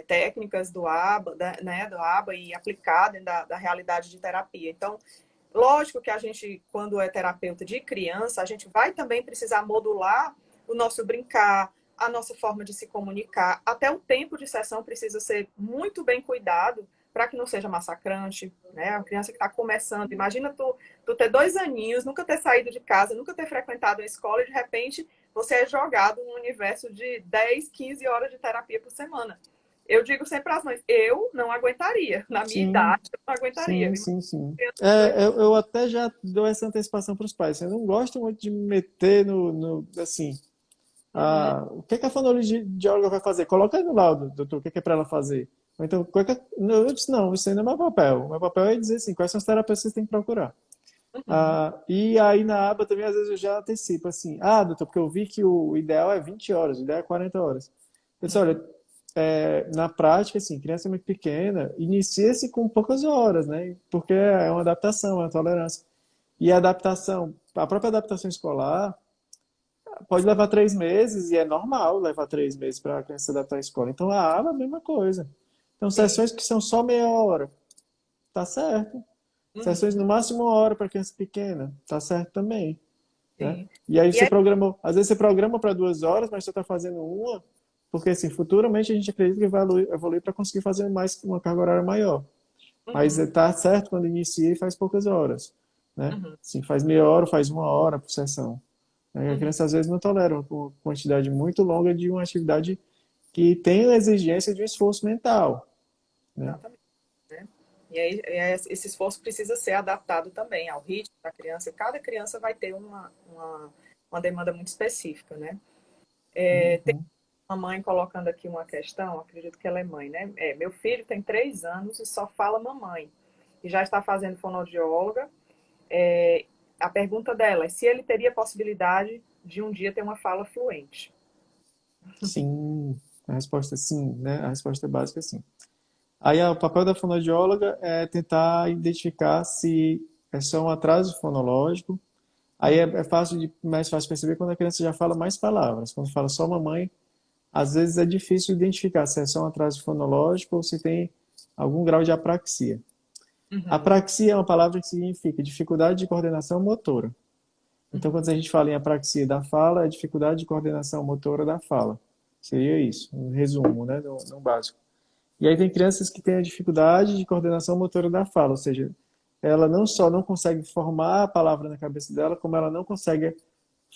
técnicas do ABA, né? Do ABA e aplicar dentro da realidade de terapia. Então, lógico que a gente, quando é terapeuta de criança, a gente vai também precisar modular o nosso brincar, a nossa forma de se comunicar. Até o tempo de sessão precisa ser muito bem cuidado para que não seja massacrante, né? A criança que está começando, imagina tu ter 2 aninhos, nunca ter saído de casa, nunca ter frequentado a escola e de repente você é jogado num universo de 10, 15 horas de terapia por semana. Eu digo sempre às mães, eu não aguentaria. Na minha Sim, idade, eu não aguentaria. sim, Imagina sim, sim. criança de dois É, eu até já dou essa antecipação para os pais. Eu não gosto muito de me meter assim, Uhum, o que que a fonoaudióloga vai fazer? Coloca aí no laudo, doutor, o que que é para ela fazer? Ou então, não, eu disse, não, isso aí não é meu papel. Meu papel é dizer assim, quais são as terapias que vocês têm que procurar. uhum, E aí na aba também, às vezes, eu já antecipo assim, doutor, porque eu vi que o ideal é 20 horas, o ideal é 40 horas. Eu disse, uhum. olha, na prática, assim, criança muito pequena, inicia-se com poucas horas, né? Porque é uma adaptação, é uma tolerância. E a adaptação, a própria adaptação escolar, pode levar 3 meses e é normal levar 3 meses para a criança se adaptar à escola. Então a aba é a mesma coisa. Então Sim. sessões que são só meia hora, tá certo. Sessões no Uhum, máximo 1 hora para criança pequena, tá certo também, né? sim. E aí E você aí, programou, às vezes você programa para 2 horas, mas você está fazendo uma, porque assim, futuramente a gente acredita que vai evoluir para conseguir fazer mais uma carga horária maior. Mas uhum, tá certo quando inicia e faz poucas horas, né? uhum, Sim, faz meia hora, faz 1 hora por sessão. A uhum. criança às vezes não tolera uma quantidade muito longa de uma atividade que tem a exigência de um esforço mental, né? Exatamente. Né? E aí esse esforço precisa ser adaptado também ao ritmo da criança. E cada criança vai ter uma demanda muito específica, né? Tem Uhum. uma mãe colocando aqui uma questão, acredito que ela é mãe, né? Meu filho tem 3 anos e só fala mamãe. E já está fazendo fonoaudióloga. É, a pergunta dela é se ele teria possibilidade de um dia ter uma fala fluente. Sim, a resposta é sim, né? A resposta é básica é sim. Aí o papel da fonoaudióloga é tentar identificar se é só um atraso fonológico. Aí Uhum, mais fácil perceber quando a criança já fala mais palavras. Quando fala só mamãe, às vezes é difícil identificar se é só um atraso fonológico ou se tem algum grau de apraxia. uhum, Apraxia é uma palavra que significa dificuldade de coordenação motora. Então, quando a uhum, gente fala em apraxia da fala, é dificuldade de coordenação motora da fala. Seria isso, um resumo, né, no básico. E aí tem crianças que têm a dificuldade de coordenação motora da fala, ou seja, ela não só não consegue formar a palavra na cabeça dela, como ela não consegue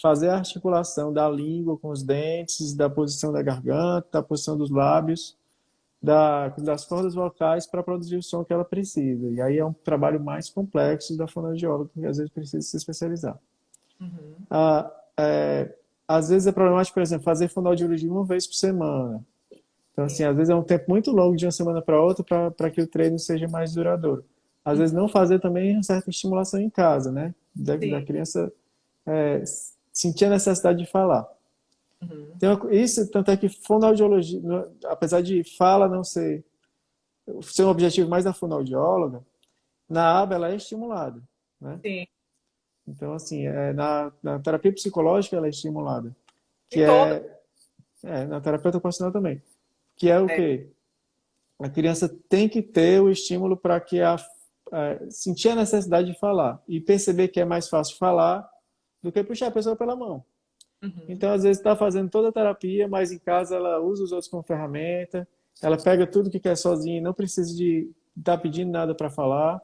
fazer a articulação da língua com os dentes, da posição da garganta, da posição dos lábios, das cordas vocais para produzir o som que ela precisa. E aí é um trabalho mais complexo da fonoaudióloga, que às vezes precisa se especializar. uhum. Ah, às vezes é problemático, por exemplo, fazer fonoaudiologia uma vez por semana. Então, assim, Sim. às vezes é um tempo muito longo de uma semana para outra para que o treino seja mais duradouro. Às vezes Uhum. não fazer também uma certa estimulação em casa, né? Da Sim. criança é, sentir a necessidade de falar. Uhum. Isso, tanto é que fonoaudiologia, apesar de fala não ser um objetivo mais da fonoaudióloga, na aba ela é estimulada, né? Sim. Então, assim, na terapia psicológica ela é estimulada, E que toda. na terapeuta ocupacional também, que é o É. quê? A criança tem que ter o estímulo para que sentir a necessidade de falar e perceber que é mais fácil falar do que puxar a pessoa pela mão. Uhum. Então, às vezes, está fazendo toda a terapia, mas em casa ela usa os outros como ferramenta, ela pega tudo que quer sozinha, não precisa de estar pedindo nada para falar,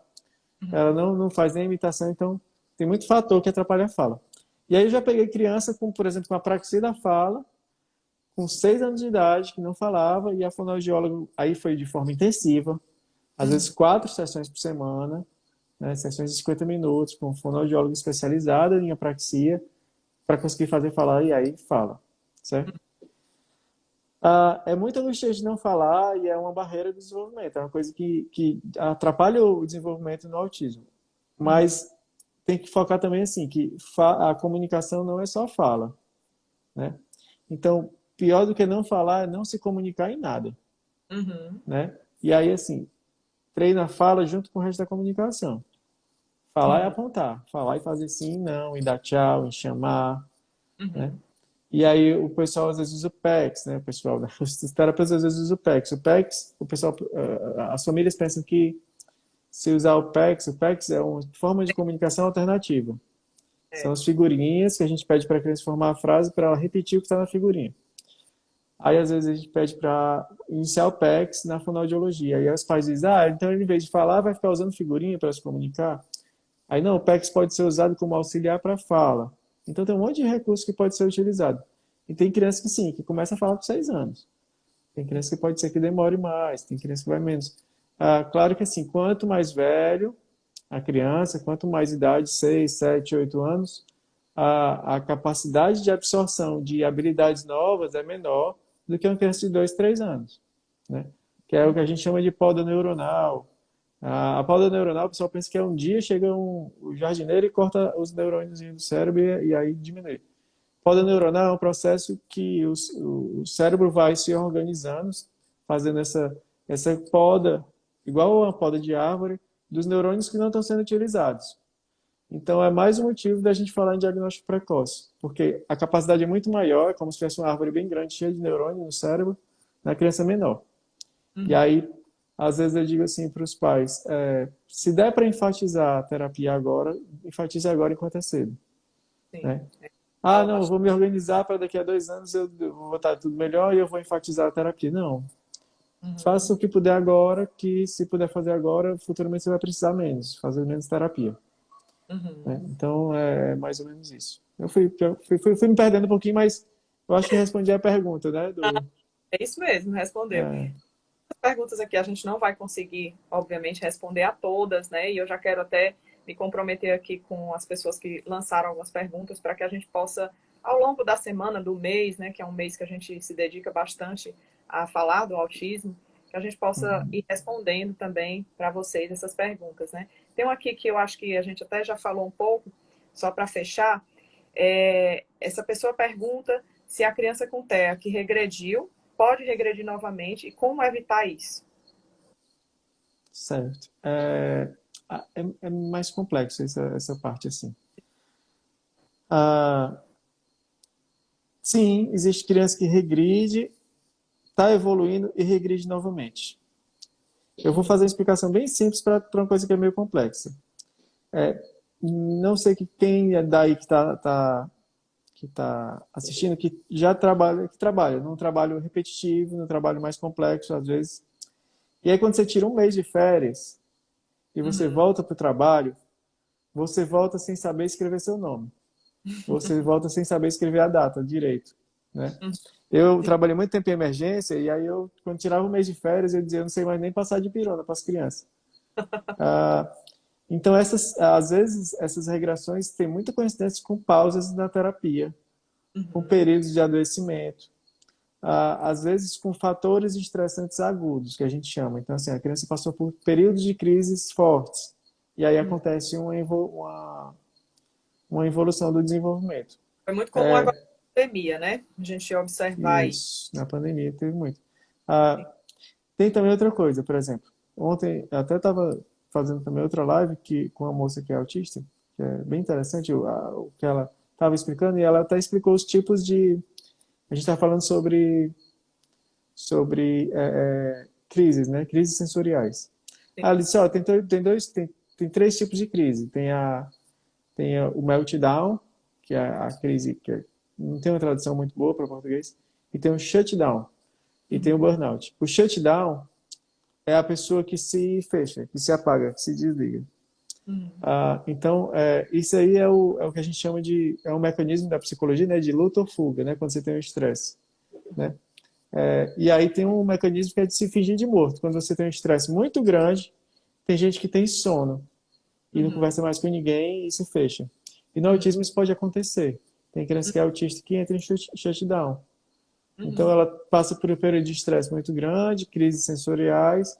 ela Uhum. não faz nem imitação, então tem muito fator que atrapalha a fala. E aí eu já peguei criança com, por exemplo, com apraxia da fala, com 6 anos de idade, que não falava, e a fonoaudióloga aí foi de forma intensiva, às vezes Uhum. 4 sessões por semana, né, sessões de 50 minutos, com um fonoaudiólogo especializado em apraxia, para conseguir fazer falar, e aí fala, certo? É muito angustiante não falar e é uma barreira do desenvolvimento, é uma coisa que atrapalha o desenvolvimento no autismo. Uhum. Mas tem que focar também assim, que a comunicação não é só fala, né? Então, pior do que não falar é não se comunicar em nada, Uhum. né? E aí, assim, treina a fala junto com o resto da comunicação. Falar e Uhum. apontar, falar e fazer sim, não, e dar tchau, e chamar, né? Uhum. E aí o pessoal às vezes usa o PECS, né? O pessoal, os terapeutas às vezes usam o PECS. O PECS, o pessoal, as famílias pensam que se usar o PECS é uma forma de comunicação alternativa. São É. as figurinhas que a gente pede para a criança formar a frase para ela repetir o que está na figurinha. Aí às vezes a gente pede para iniciar o PECS na fonoaudiologia. Aí os pais dizem, então ele, em vez de falar, vai ficar usando figurinha para se comunicar. Aí não, o PECS pode ser usado como auxiliar para fala. Então tem um monte de recurso que pode ser utilizado. E tem crianças que sim, que começam a falar com 6 anos. Tem criança que pode ser que demore mais, tem criança que vai menos. Claro que assim, quanto mais velho a criança, quanto mais idade, 6, 7, 8 anos, a capacidade de absorção de habilidades novas é menor do que uma criança de 2, 3 anos, né? Que é o que a gente chama de poda neuronal. A poda neuronal, o pessoal pensa que é um dia chega o jardineiro e corta os neurônios do cérebro e aí diminui. Poda neuronal é um processo que o cérebro vai se organizando, fazendo essa poda, igual uma poda de árvore, dos neurônios que não estão sendo utilizados. Então, é mais um motivo da gente falar em diagnóstico precoce, porque a capacidade é muito maior, é como se tivesse uma árvore bem grande, cheia de neurônios no cérebro, na criança menor. E Uhum. aí, às vezes eu digo assim para os pais, se der para enfatizar a terapia agora, enfatize agora enquanto é cedo, Sim, né? fala Não, eu bastante. vou me organizar para daqui a 2 anos eu vou botar tudo melhor e eu vou enfatizar a terapia. Não, faça Uhum. o que puder agora, que se puder fazer agora, futuramente você vai precisar menos, fazer menos terapia, né? Uhum. Então, é mais ou menos isso. Eu fui me perdendo um pouquinho, mas eu acho que respondi a pergunta, né? É isso mesmo, respondeu. É, As perguntas aqui a gente não vai conseguir, obviamente, responder a todas, né? E eu já quero até me comprometer aqui com as pessoas que lançaram algumas perguntas para que a gente possa, ao longo da semana, do mês, né? Que é um mês que a gente se dedica bastante a falar do autismo, que a gente possa ir respondendo também para vocês essas perguntas, né? Tem um aqui que eu acho que a gente até já falou um pouco, só para fechar. Essa pessoa pergunta se a criança com TEA que regrediu pode regredir novamente e como evitar isso. certo. É mais complexo essa parte, assim. Ah, sim, existe criança que regride, está evoluindo e regride novamente. Eu vou fazer uma explicação bem simples para uma coisa que é meio complexa. Não sei que quem é daí que tá assistindo, que já trabalha num trabalho repetitivo, num trabalho mais complexo, às vezes. E aí, quando você tira um mês de férias e você Uhum. volta para o trabalho, você volta sem saber escrever seu nome. Você volta sem saber escrever a data direito, né? Uhum. Eu Sim. trabalhei muito tempo em emergência e aí quando tirava um mês de férias, eu dizia, eu não sei mais nem passar de pirona para as crianças. Ah, então, às vezes, essas regressões têm muita coincidência com pausas na terapia, com Uhum. períodos de adoecimento, às vezes com fatores estressantes agudos, que a gente chama. Então, assim, a criança passou por períodos de crises fortes, e aí Uhum. acontece uma evolução do desenvolvimento. Foi muito comum agora É, na pandemia, né? A gente observar isso. isso, na pandemia teve muito. Ah, Tem também outra coisa, por exemplo, ontem eu até estava fazendo também outra live com uma moça que é autista, que é bem interessante o que ela estava explicando, e ela até explicou os tipos de. A gente está falando sobre crises, né? Crises sensoriais. Ela Sim. disse, ó, tem 3 tipos de crise. Tem o meltdown, que é a crise não tem uma tradução muito boa para o português, e tem o shutdown, e tem o Uhum. burnout. O shutdown é a pessoa que se fecha, que se apaga, que se desliga. Uhum. Então, isso aí é o que a gente chama é um mecanismo da psicologia, né, de luta ou fuga, né, quando você tem um estresse, né? E aí tem um mecanismo que é de se fingir de morto. Quando você tem um estresse muito grande, tem gente que tem sono e não Uhum. conversa mais com ninguém e se fecha. E no Uhum. autismo isso pode acontecer. Tem criança que é autista que entra em shutdown. Então Uhum. ela passa por um período de estresse muito grande, crises sensoriais,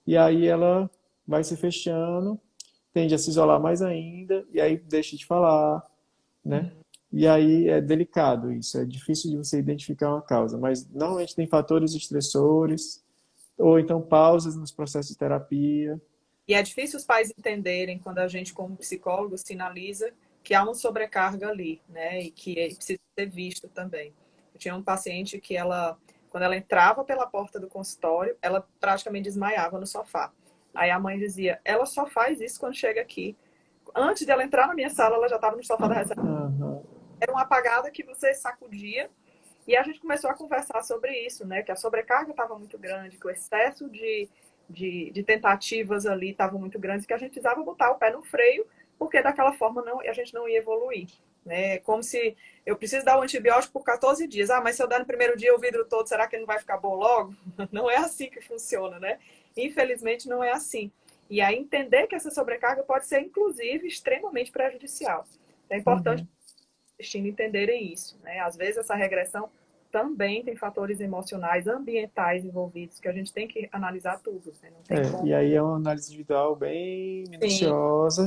e aí ela vai se fechando, tende a se isolar mais ainda, e aí deixa de falar, né? Uhum. E aí é delicado isso, é difícil de você identificar uma causa, mas normalmente tem fatores estressores, ou então pausas nos processos de terapia. E é difícil os pais entenderem quando a gente, como psicólogo, sinaliza que há uma sobrecarga ali, né? E que precisa ser visto também. Eu tinha um paciente que quando ela entrava pela porta do consultório, ela praticamente desmaiava no sofá. Aí a mãe dizia, ela só faz isso quando chega aqui. Antes de ela entrar na minha sala, ela já estava no sofá da recepção. Aham. Era uma apagada que você sacudia. E a gente começou a conversar sobre isso, né? Que a sobrecarga estava muito grande, que o excesso de tentativas ali estava muito grande, que a gente precisava botar o pé no freio, porque daquela forma a gente não ia evoluir. né? É como se eu preciso dar o antibiótico por 14 dias. Ah, mas se eu dar no primeiro dia o vidro todo, será que ele não vai ficar bom logo? Não é assim que funciona, né? Infelizmente não é assim. E aí entender que essa sobrecarga pode ser, inclusive, extremamente prejudicial. É importante Uhum. os intestinos entenderem isso, né? Às vezes essa regressão também tem fatores emocionais, ambientais envolvidos, que a gente tem que analisar tudo, né? Não tem E como. aí é uma análise individual bem Sim, minuciosa,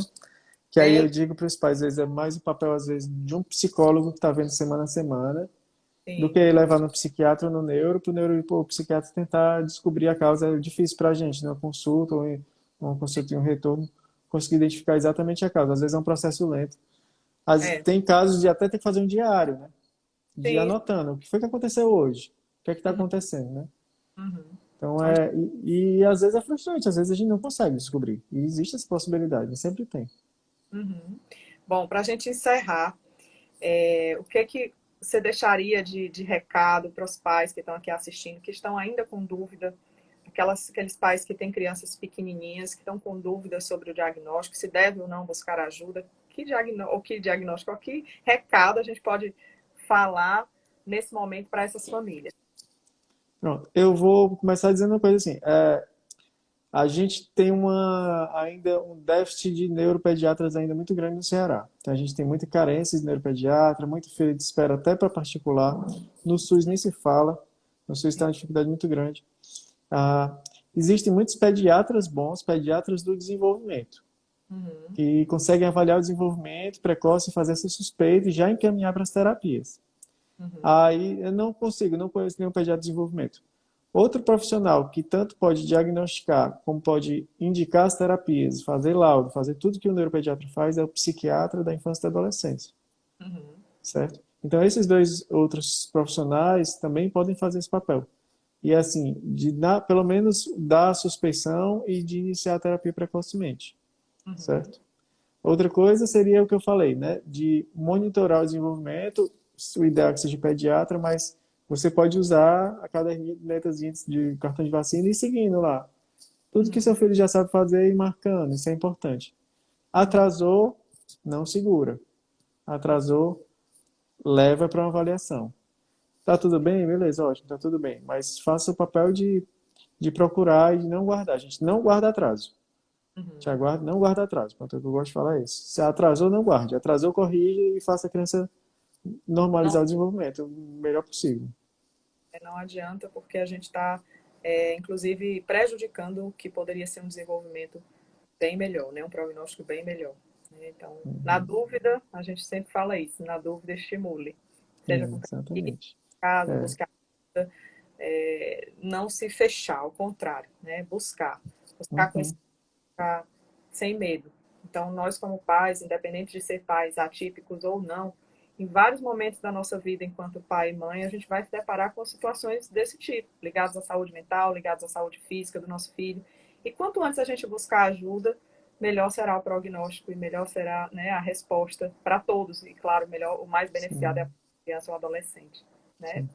que aí eu tem, digo para os pais, às vezes é mais o papel, às vezes, de um psicólogo que está vendo semana a semana, do sim, que levar no psiquiatra ou no neuro, para o neuro e o psiquiatra tentar descobrir a causa. É difícil para a gente, né? Uma consulta ou uma consulta e um retorno, conseguir identificar exatamente a causa. Às vezes é um processo lento. é, Tem casos de até ter que fazer um diário, né? De ir sim, anotando o que foi que aconteceu hoje, o que é que está uhum, acontecendo, né? uhum. Então Onde- às vezes é frustrante, às vezes a gente não consegue descobrir. E existe essa possibilidade, sempre tem. uhum. Bom, para a gente encerrar, o que você deixaria de recado para os pais que estão aqui assistindo, que estão ainda com dúvida, aqueles pais que têm crianças pequenininhas, que estão com dúvidas sobre o diagnóstico, se deve ou não buscar ajuda, que diagnóstico, ou que recado a gente pode falar nesse momento para essas famílias? Pronto, eu vou começar dizendo uma coisa assim. A gente tem ainda um déficit de neuropediatras ainda muito grande no Ceará. Então a gente tem muita carência de neuropediatra, muita fila de espera até para particular. No SUS nem se fala. No SUS está uma dificuldade muito grande. Ah, existem muitos pediatras bons, pediatras do desenvolvimento, Uhum, que conseguem avaliar o desenvolvimento precoce, fazer essa suspeita e já encaminhar para as terapias. uhum, Aí eu não consigo, não conheço nenhum pediatra de desenvolvimento. Outro profissional que tanto pode diagnosticar, como pode indicar as terapias, fazer laudo, fazer tudo que o neuropediatra faz, é o psiquiatra da infância e da adolescência, uhum. certo? Então esses dois outros profissionais também podem fazer esse papel. E assim, pelo menos dar a suspeição e de iniciar a terapia precocemente, Uhum. certo? Outra coisa seria o que eu falei, né? De monitorar o desenvolvimento, o ideal é que seja pediatra, mas você pode usar a cadernetas de cartão de vacina e ir seguindo lá. Tudo que seu Uhum. filho já sabe fazer e marcando, isso é importante. Uhum. Atrasou, não segura. Atrasou, leva para uma avaliação. Tá tudo bem? Beleza, ótimo, tá tudo bem. Mas faça o papel de procurar e de não guardar. A gente não guarda atraso. Te Uhum. aguarda, não guarda atraso. Pronto, o que eu gosto de falar é isso. Se atrasou, não guarde. Atrasou, corrige e faça a criança Não, normalizar o desenvolvimento o melhor possível. não adianta, porque a gente está, inclusive, prejudicando o que poderia ser um desenvolvimento bem melhor, né? Um prognóstico bem melhor, né? Então, na Uhum. dúvida, a gente sempre fala isso, na dúvida, estimule. Seja com Exatamente. casa, É. buscar, não se fechar, ao contrário, né? Buscar Uhum. conhecer, buscar sem medo. Então, nós como pais, independente de ser pais atípicos ou não, em vários momentos da nossa vida, enquanto pai e mãe, a gente vai se deparar com situações desse tipo, ligadas à saúde mental, ligadas à saúde física do nosso filho. E quanto antes a gente buscar ajuda, melhor será o prognóstico e melhor será, né, a resposta para todos. E, claro, melhor, o mais beneficiado é a Sim, criança ou adolescente, né? sim.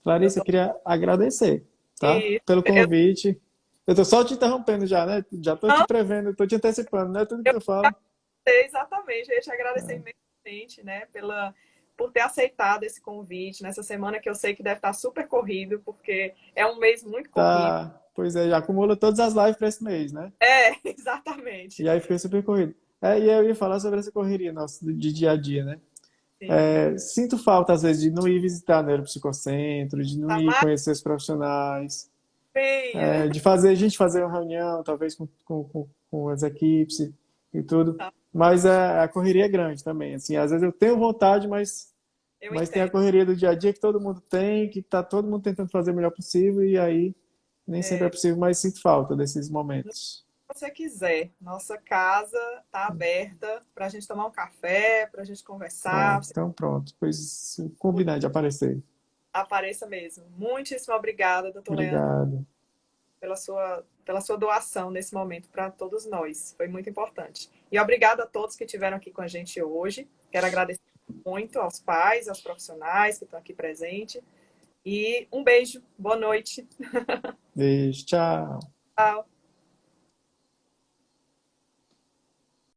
Clarice, eu Doutor, queria agradecer, tá? e Pelo eu, convite. Eu tô só te interrompendo já, né? Já tô te não, prevendo, tô te antecipando, né? Tudo que eu tu fala. exatamente, eu ia te agradecer imensamente, né, por ter aceitado esse convite nessa semana que eu sei que deve estar super corrido, porque é um mês muito corrido. Tá. Pois é, já acumula todas as lives para esse mês, né? Exatamente. E aí fica super corrido. E eu ia falar sobre essa correria nossa de dia a dia, né? Sim. Sinto falta, às vezes, de não ir visitar neuropsicocentro, de não Tá ir mais conhecer os profissionais, venha. de fazer a gente fazer uma reunião, talvez com as equipes e tudo. Mas a correria é grande também. Assim, às vezes eu tenho vontade, Eu mas tem a entendo. correria do dia a dia que todo mundo tem, que tá todo mundo tentando fazer o melhor possível, e aí nem sempre é É, possível, mas sinto falta desses momentos. se você quiser, nossa casa está aberta para a gente tomar um café, para a gente conversar. Pronto, então pronto. Pois combinar de aparecer. Apareça mesmo. Muitíssimo obrigada, doutor Leandro, Obrigado. pela sua doação nesse momento para todos nós. Foi muito importante. E obrigada a todos que estiveram aqui com a gente hoje. Quero agradecer muito aos pais, aos profissionais que estão aqui presentes. E um beijo. Boa noite. Beijo, tchau. Tchau.